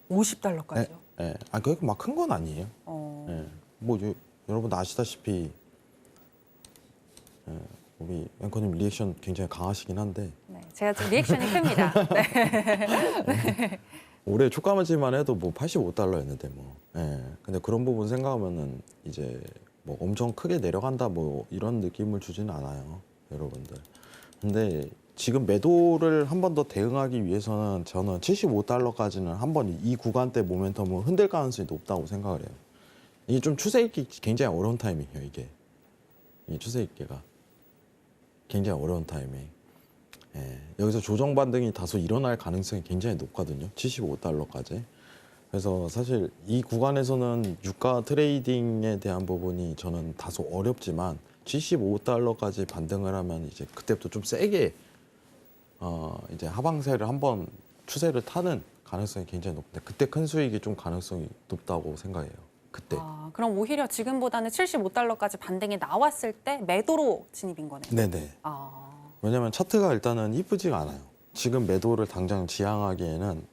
50달러까지요? 예. 아, 그게 막 큰 건 아니에요. 어. 예. 뭐 여러분 아시다시피 우리 앵커님 리액션 굉장히 강하시긴 한데 네, 제가 좀 리액션이 큽니다. 네. 올해 초까지만 해도 뭐 85달러였는데 뭐. 예. 근데 그런 부분 생각하면은 이제 뭐 엄청 크게 내려간다 뭐 이런 느낌을 주지는 않아요, 여러분들. 근데 지금 매도를 한 번 더 대응하기 위해서는 저는 75달러까지는 한 번 이 구간대 모멘텀을 흔들 가능성이 높다고 생각을 해요. 이게 좀 추세 읽기 굉장히 어려운 타이밍이에요, 이게. 이 추세 읽기가 굉장히 어려운 타이밍. 예, 여기서 조정 반등이 다소 일어날 가능성이 굉장히 높거든요. 75달러까지. 그래서 사실 이 구간에서는 유가 트레이딩에 대한 부분이 저는 다소 어렵지만 75달러까지 반등을 하면 이제 그때부터 좀 세게 이제 하방세를 한번 추세를 타는 가능성이 굉장히 높은데 그때 큰 수익이 좀 가능성이 높다고 생각해요. 그때. 그럼 오히려 지금보다는 75달러까지 반등이 나왔을 때 매도로 진입인 거네요. 네네. 왜냐면 차트가 일단은 이쁘지가 않아요. 지금 매도를 당장 지향하기에는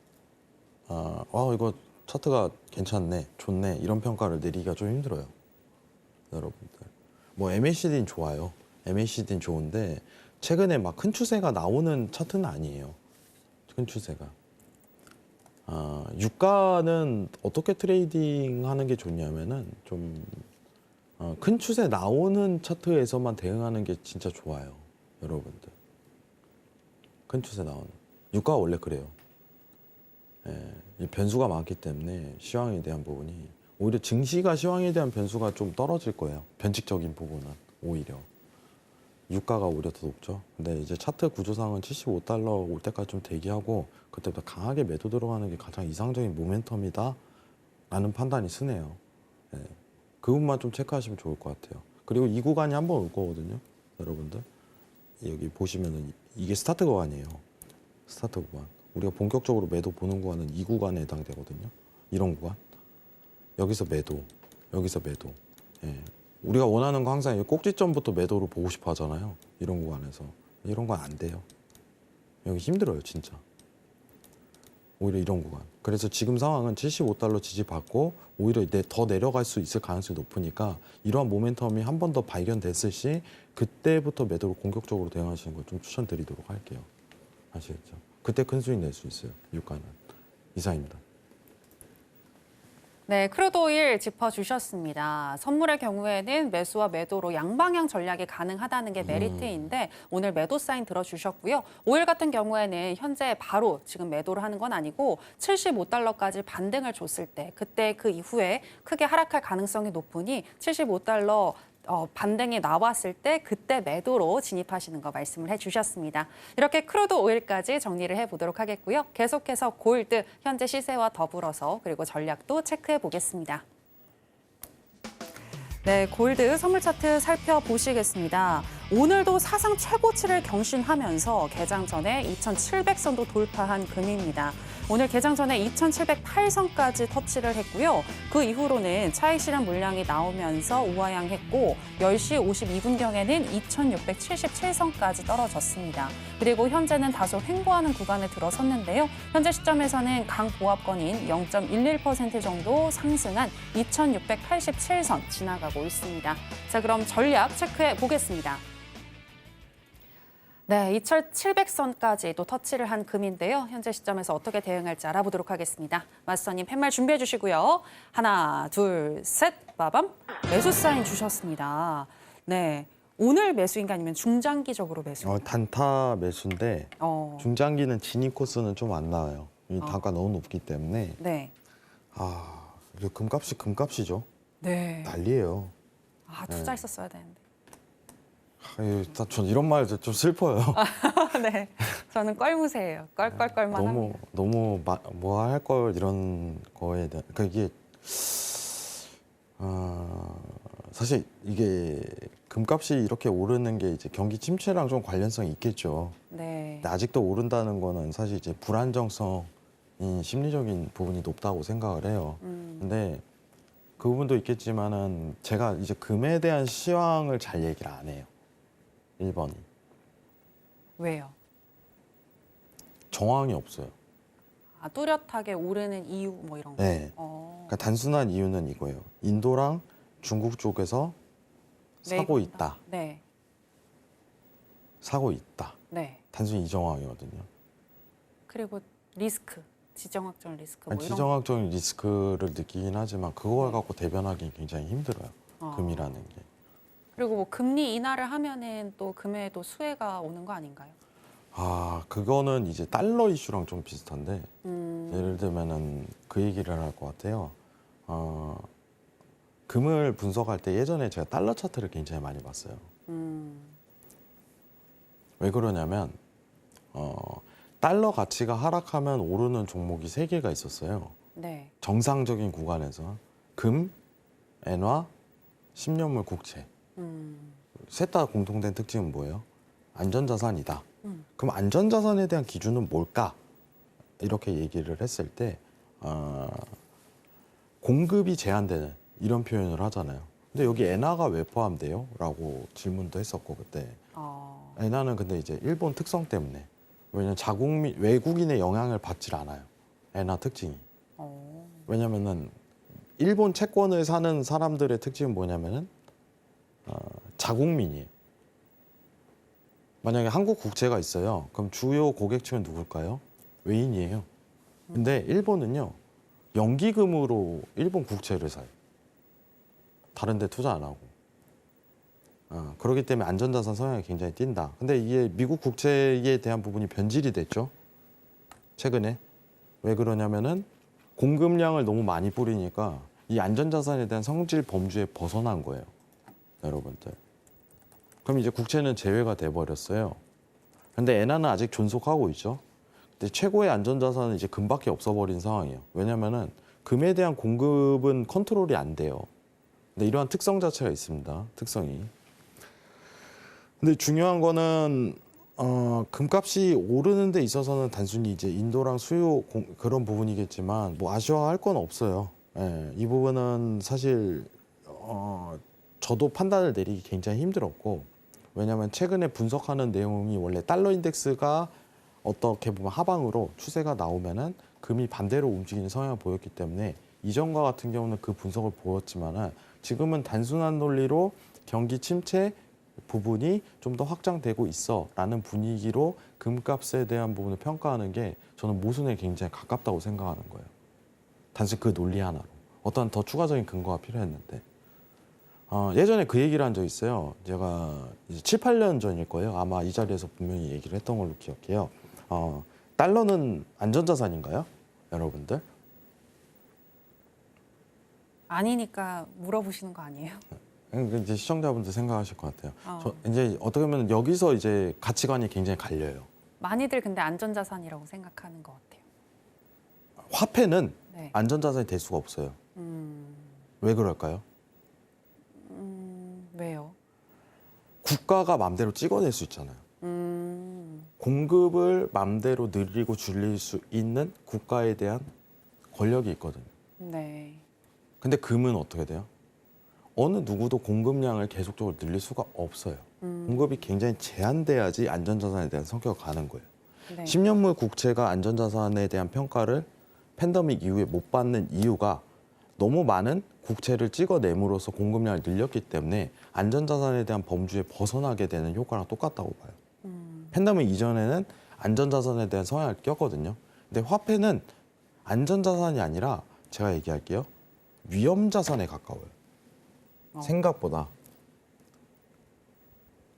이거 차트가 괜찮네, 좋네 이런 평가를 내리기가 좀 힘들어요, 여러분들. 뭐 MACD는 좋아요. MACD는 좋은데 최근에 막 큰 추세가 나오는 차트는 아니에요. 큰 추세가. 유가는 어떻게 트레이딩하는 게 좋냐면은 좀 큰 추세 나오는 차트에서만 대응하는 게 진짜 좋아요, 여러분들. 큰 추세 나오는. 유가가 원래 그래요. 예, 이 변수가 많기 때문에 시황에 대한 부분이 오히려 증시가 시황에 대한 변수가 좀 떨어질 거예요. 변칙적인 부분은 오히려. 유가가 오히려 더 높죠. 근데 이제 차트 구조상은 75달러 올 때까지 좀 대기하고 그때부터 강하게 매도 들어가는 게 가장 이상적인 모멘텀이다 라는 판단이 쓰네요. 예, 그 부분만 좀 체크하시면 좋을 것 같아요. 그리고 이 구간이 한번 올 거거든요, 여러분들. 여기 보시면은 이게 스타트 구간이에요. 스타트 구간. 우리가 본격적으로 매도 보는 구간은 이 구간에 해당되거든요. 이런 구간. 여기서 매도, 여기서 매도. 예. 우리가 원하는 거 항상 꼭지점부터 매도로 보고 싶어 하잖아요. 이런 구간에서. 이런 건 안 돼요. 여기 힘들어요, 진짜. 오히려 이런 구간. 그래서 지금 상황은 75달러 지지받고 오히려 더 내려갈 수 있을 가능성이 높으니까 이러한 모멘텀이 한 번 더 발견됐을 시 그때부터 매도로 공격적으로 대응하시는 걸 좀 추천드리도록 할게요. 아시겠죠? 그때 큰 수익 낼 수 있어요, 유가는. 이상입니다. 네, 크루드 오일 짚어주셨습니다. 선물의 경우에는 매수와 매도로 양방향 전략이 가능하다는 게 메리트인데 오늘 매도 사인 들어주셨고요. 오일 같은 경우에는 현재 바로 지금 매도를 하는 건 아니고 75달러까지 반등을 줬을 때 그때 그 이후에 크게 하락할 가능성이 높으니 75달러 반등이 나왔을 때 그때 매도로 진입하시는 거 말씀을 해주셨습니다. 이렇게 크루드 오일까지 정리를 해보도록 하겠고요. 계속해서 골드 현재 시세와 더불어서 그리고 전략도 체크해 보겠습니다. 네, 골드 선물 차트 살펴보시겠습니다. 오늘도 사상 최고치를 경신하면서 개장 전에 2,700선도 돌파한 금입니다. 오늘 개장 전에 2,708선까지 터치를 했고요. 그 이후로는 차익 실현 물량이 나오면서 우하향했고 10시 52분경에는 2,677선까지 떨어졌습니다. 그리고 현재는 다소 횡보하는 구간에 들어섰는데요. 현재 시점에서는 강보합권인 0.11% 정도 상승한 2,687선 지나가고 있습니다. 자, 그럼 전략 체크해 보겠습니다. 네, 2,700선까지 또 터치를 한 금인데요. 현재 시점에서 어떻게 대응할지 알아보도록 하겠습니다. 마스터님 팻말 준비해 주시고요. 하나, 둘, 셋, 빠밤. 매수 사인 주셨습니다. 네, 오늘 매수인가 아니면 중장기적으로 매수? 단타 매수인데 어, 중장기는 진입 코스는 좀 안 나와요. 이 단가 너무 높기 때문에 네, 이거 금값이죠. 네. 난리예요. 아, 투자했었어야 되는데. 전 이런 말 좀 슬퍼요. 네, 저는 껄무새예요. 껄껄껄만 합니다. 너무 뭐 할 걸 이런 거에 대한 그러니까 이게 사실 이게 금값이 이렇게 오르는 게 이제 경기 침체랑 좀 관련성이 있겠죠. 네, 근데 아직도 오른다는 거는 사실 이제 불안정성인 심리적인 부분이 높다고 생각을 해요. 근데 그 부분도 있겠지만은 제가 이제 금에 대한 시황을 잘 얘기를 안 해요. 1번이. 왜요? 정황이 없어요. 아, 뚜렷하게 오르는 이유 뭐 이런 거? 네. 그러니까 단순한 이유는 이거예요. 인도랑 중국 쪽에서 사고 내건다. 있다. 네, 사고 있다. 네. 단순히 이 정황이거든요. 그리고 리스크, 지정학적 리스크 뭐 이런 거. 지정학적인 리스크를 느끼긴 하지만 그걸 갖고 대변하기 굉장히 힘들어요. 어. 금이라는 게. 그리고 뭐 금리 인하를 하면은 또 금에도 수혜가 오는 거 아닌가요? 그거는 이제 달러 이슈랑 좀 비슷한데 음, 예를 들면은 그 얘기를 할 것 같아요. 금을 분석할 때 예전에 제가 달러 차트를 굉장히 많이 봤어요. 왜 그러냐면 달러 가치가 하락하면 오르는 종목이 3개가 있었어요. 네, 정상적인 구간에서 금, 엔화, 10년물 국채. 셋 다 공통된 특징은 뭐예요? 안전자산이다. 그럼 안전자산에 대한 기준은 뭘까? 이렇게 얘기를 했을 때 공급이 제한되는 이런 표현을 하잖아요. 근데 여기 엔화가 왜 포함돼요? 라고 질문도 했었고 그때. 엔화는 근데 이제 일본 특성 때문에 왜냐면 외국인의 영향을 받질 않아요. 엔화 특징이. 왜냐면은 일본 채권을 사는 사람들의 특징은 뭐냐면은 자국민이에요. 만약에 한국 국채가 있어요. 그럼 주요 고객층은 누굴까요? 외인이에요. 근데 일본은요. 연기금으로 일본 국채를 사요. 다른 데 투자 안 하고. 그렇기 때문에 안전자산 성향이 굉장히 띈다. 근데 이게 미국 국채에 대한 부분이 변질이 됐죠. 최근에. 왜 그러냐면은 공급량을 너무 많이 뿌리니까 이 안전자산에 대한 성질 범주에 벗어난 거예요. 여러분들. 그럼 이제 국채는 제외가 돼버렸어요. 근데 엔화는 아직 존속하고 있죠. 근데 최고의 안전자산은 이제 금밖에 없어버린 상황이에요. 왜냐면은 금에 대한 공급은 컨트롤이 안 돼요. 근데 이러한 특성 자체가 있습니다. 특성이. 근데 중요한 거는 금값이 오르는 데 있어서는 단순히 이제 인도랑 수요 그런 부분이겠지만 뭐 아쉬워할 건 없어요. 예, 이 부분은 사실 저도 판단을 내리기 굉장히 힘들었고 왜냐하면 최근에 분석하는 내용이 원래 달러 인덱스가 어떻게 보면 하방으로 추세가 나오면은 금이 반대로 움직이는 성향을 보였기 때문에 이전과 같은 경우는 그 분석을 보였지만은 지금은 단순한 논리로 경기 침체 부분이 좀 더 확장되고 있어라는 분위기로 금값에 대한 부분을 평가하는 게 저는 모순에 굉장히 가깝다고 생각하는 거예요. 단순히 그 논리 하나로. 어떤 더 추가적인 근거가 필요했는데. 예전에 그 얘기를 한 적 있어요. 제가 이제 7, 8년 전일 거예요. 아마 이 자리에서 분명히 얘기를 했던 걸로 기억해요. 달러는 안전자산인가요? 여러분들? 아니니까 물어보시는 거 아니에요? 이제 시청자분들 생각하실 것 같아요. 이제 어떻게 보면 여기서 이제 가치관이 굉장히 갈려요. 많이들 근데 안전자산이라고 생각하는 것 같아요. 화폐는 네. 안전자산이 될 수가 없어요. 왜 그럴까요? 왜요? 국가가 마음대로 찍어낼 수 있잖아요. 공급을 맘대로 늘리고 줄일 수 있는 국가에 대한 권력이 있거든요. 네. 근데 금은 어떻게 돼요? 어느 누구도 공급량을 계속적으로 늘릴 수가 없어요. 공급이 굉장히 제한돼야지 안전자산에 대한 성격이 가는 거예요. 네. 10년물 국채가 안전자산에 대한 평가를 팬데믹 이후에 못 받는 이유가 너무 많은 국채를 찍어냄으로써 공급량을 늘렸기 때문에 안전자산에 대한 범주에 벗어나게 되는 효과랑 똑같다고 봐요. 팬데믹 이전에는 안전자산에 대한 성향을 꼈거든요. 근데 화폐는 안전자산이 아니라 제가 얘기할게요. 위험자산에 가까워요. 생각보다.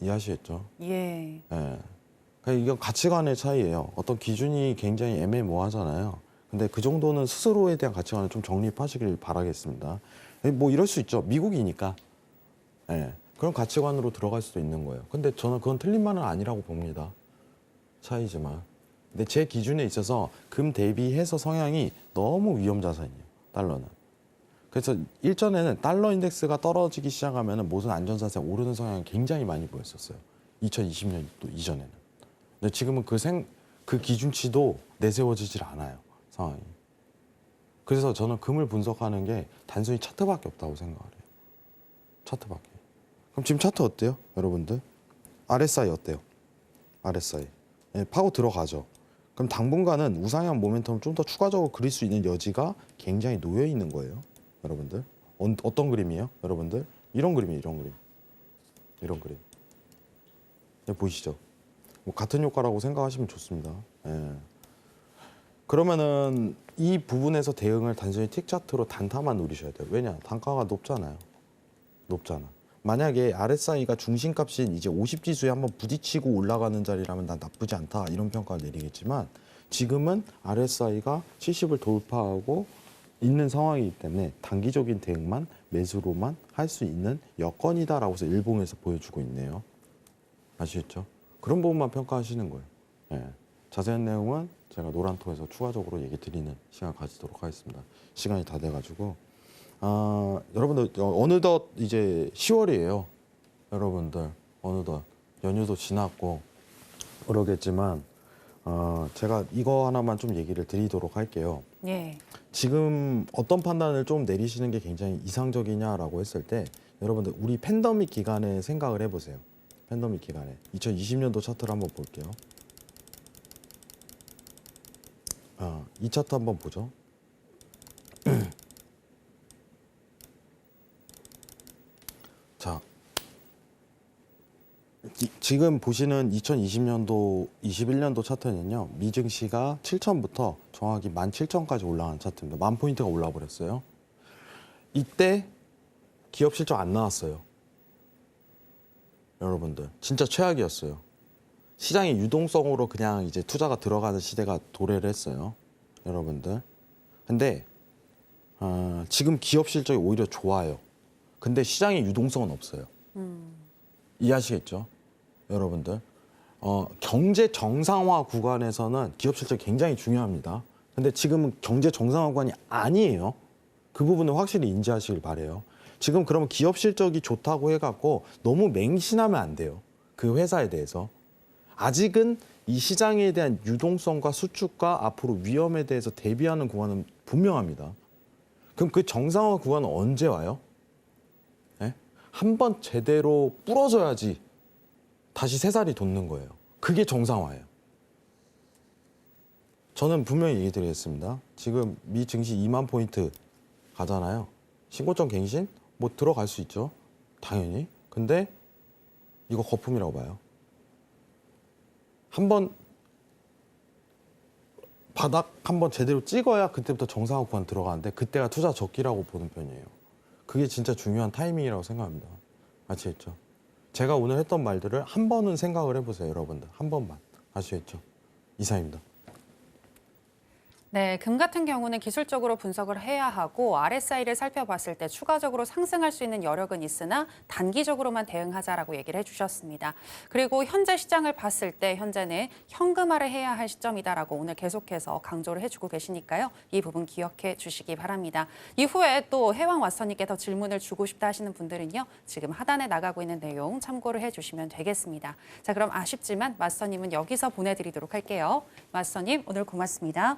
이해하시겠죠? 예. 예. 그러니까 이건 가치관의 차이예요. 어떤 기준이 굉장히 애매모호하잖아요. 근데 그 정도는 스스로에 대한 가치관을 좀 정립하시길 바라겠습니다. 뭐 이럴 수 있죠. 미국이니까. 예. 그런 가치관으로 들어갈 수도 있는 거예요. 근데 저는 그건 틀린 말은 아니라고 봅니다. 차이지만. 근데 제 기준에 있어서 금 대비해서 성향이 너무 위험자산이에요. 달러는. 그래서 일전에는 달러 인덱스가 떨어지기 시작하면 모든 안전자산이 오르는 성향이 굉장히 많이 보였었어요. 2020년 또 이전에는. 근데 지금은 그 기준치도 내세워지질 않아요. 상황이. 그래서 저는 금을 분석하는 게 단순히 차트밖에 없다고 생각을 해요. 차트밖에. 그럼 지금 차트 어때요? 여러분들? RSI 어때요? RSI. 예, 파고 들어가죠. 그럼 당분간은 우상향 모멘텀을 좀 더 추가적으로 그릴 수 있는 여지가 굉장히 놓여 있는 거예요. 여러분들. 어떤 그림이에요? 여러분들? 이런 그림이에요. 이런 그림. 이런 그림. 네, 보이시죠? 뭐 같은 효과라고 생각하시면 좋습니다. 예. 그러면은 이 부분에서 대응을 단순히 틱 차트로 단타만 노리셔야 돼요. 왜냐? 단가가 높잖아요. 높잖아. 만약에 RSI가 중심값인 이제 50지수에 한번 부딪히고 올라가는 자리라면 난 나쁘지 않다 이런 평가를 내리겠지만 지금은 RSI가 70을 돌파하고 있는 상황이기 때문에 단기적인 대응만 매수로만 할 수 있는 여건이다라고 해서 일봉에서 보여주고 있네요. 아시겠죠? 그런 부분만 평가하시는 거예요. 예. 자세한 내용은 제가 노란톡에서 추가적으로 얘기 드리는 시간 가지도록 하겠습니다. 시간이 다 돼가지고 여러분들 어느덧 이제 10월이에요. 여러분들 어느덧 연휴도 지났고 그러겠지만 제가 이거 하나만 좀 얘기를 드리도록 할게요. 예. 지금 어떤 판단을 좀 내리시는 게 굉장히 이상적이냐라고 했을 때 여러분들 우리 팬데믹 기간에 생각을 해보세요. 팬데믹 기간에 2020년도 차트를 한번 볼게요. 이 차트 한번 보죠. 자, 지금 보시는 2020년도, 21년도 차트는요. 미증시가 7천부터 정확히 17,000까지 올라간 차트입니다. 10,000포인트가 올라와 버렸어요. 이때 기업 실적 안 나왔어요. 여러분들 진짜 최악이었어요. 시장의 유동성으로 그냥 이제 투자가 들어가는 시대가 도래를 했어요. 여러분들. 근데 지금 기업 실적이 오히려 좋아요. 근데 시장의 유동성은 없어요. 이해하시겠죠? 여러분들. 경제 정상화 구간에서는 기업 실적이 굉장히 중요합니다. 근데 지금은 경제 정상화 구간이 아니에요. 그 부분을 확실히 인지하시길 바래요. 지금 그러면 기업 실적이 좋다고 해갖고 너무 맹신하면 안 돼요. 그 회사에 대해서. 아직은 이 시장에 대한 유동성과 수축과 앞으로 위험에 대해서 대비하는 구간은 분명합니다. 그럼 그 정상화 구간은 언제 와요? 네? 한번 제대로 부러져야지 다시 새살이 돋는 거예요. 그게 정상화예요. 저는 분명히 얘기 드리겠습니다. 지금 미 증시 2만 포인트 가잖아요. 신고점 갱신? 뭐 들어갈 수 있죠. 당연히. 근데 이거 거품이라고 봐요. 한번 바닥 한번 제대로 찍어야 그때부터 정상화 구간 들어가는데 그때가 투자 적기라고 보는 편이에요. 그게 진짜 중요한 타이밍이라고 생각합니다. 아시겠죠? 제가 오늘 했던 말들을 한 번은 생각을 해보세요, 여러분들. 한 번만. 아시겠죠? 이상입니다. 네, 금 같은 경우는 기술적으로 분석을 해야 하고 RSI를 살펴봤을 때 추가적으로 상승할 수 있는 여력은 있으나 단기적으로만 대응하자라고 얘기를 해주셨습니다. 그리고 현재 시장을 봤을 때 현재는 현금화를 해야 할 시점이다라고 오늘 계속해서 강조를 해주고 계시니까요. 이 부분 기억해 주시기 바랍니다. 이후에 또 해왕 왓선님께 더 질문을 주고 싶다 하시는 분들은요. 지금 하단에 나가고 있는 내용 참고를 해주시면 되겠습니다. 자, 그럼 아쉽지만 왓선님은 여기서 보내드리도록 할게요. 왓선님 오늘 고맙습니다.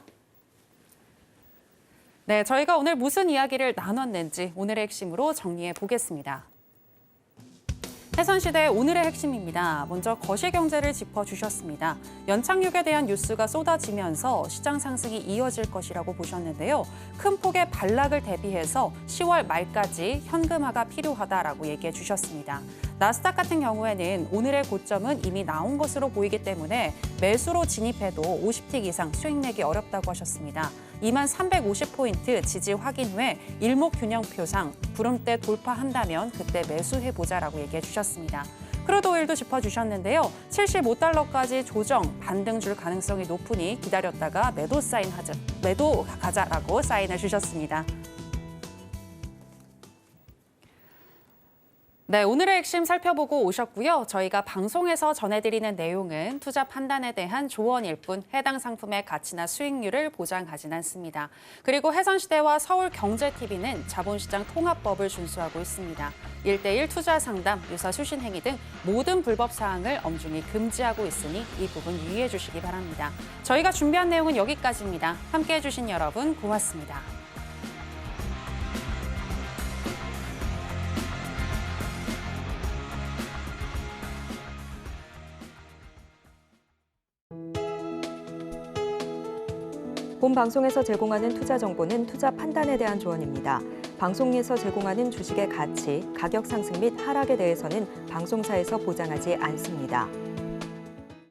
네, 저희가 오늘 무슨 이야기를 나눴는지 오늘의 핵심으로 정리해 보겠습니다. 해선시대의 오늘의 핵심입니다. 먼저 거시경제를 짚어주셨습니다. 연착륙에 대한 뉴스가 쏟아지면서 시장 상승이 이어질 것이라고 보셨는데요. 큰 폭의 반락을 대비해서 10월 말까지 현금화가 필요하다라고 얘기해 주셨습니다. 나스닥 같은 경우에는 오늘의 고점은 이미 나온 것으로 보이기 때문에 매수로 진입해도 50틱 이상 수익 내기 어렵다고 하셨습니다. 2350포인트 지지 확인 후에 일목균형표상 구름대 돌파한다면 그때 매수해보자라고 얘기해 주셨습니다. 크루드 오일도 짚어주셨는데요. 75달러까지 조정, 반등 줄 가능성이 높으니 기다렸다가 매도 가자라고 사인을 주셨습니다. 네, 오늘의 핵심 살펴보고 오셨고요. 저희가 방송에서 전해드리는 내용은 투자 판단에 대한 조언일 뿐 해당 상품의 가치나 수익률을 보장하진 않습니다. 그리고 해선시대와 서울경제TV는 자본시장 통합법을 준수하고 있습니다. 1:1 투자 상담, 유사 수신 행위 등 모든 불법 사항을 엄중히 금지하고 있으니 이 부분 유의해 주시기 바랍니다. 저희가 준비한 내용은 여기까지입니다. 함께해 주신 여러분 고맙습니다. 본 방송에서 제공하는 투자 정보는 투자 판단에 대한 조언입니다. 방송에서 제공하는 주식의 가치, 가격 상승 및 하락에 대해서는 방송사에서 보장하지 않습니다.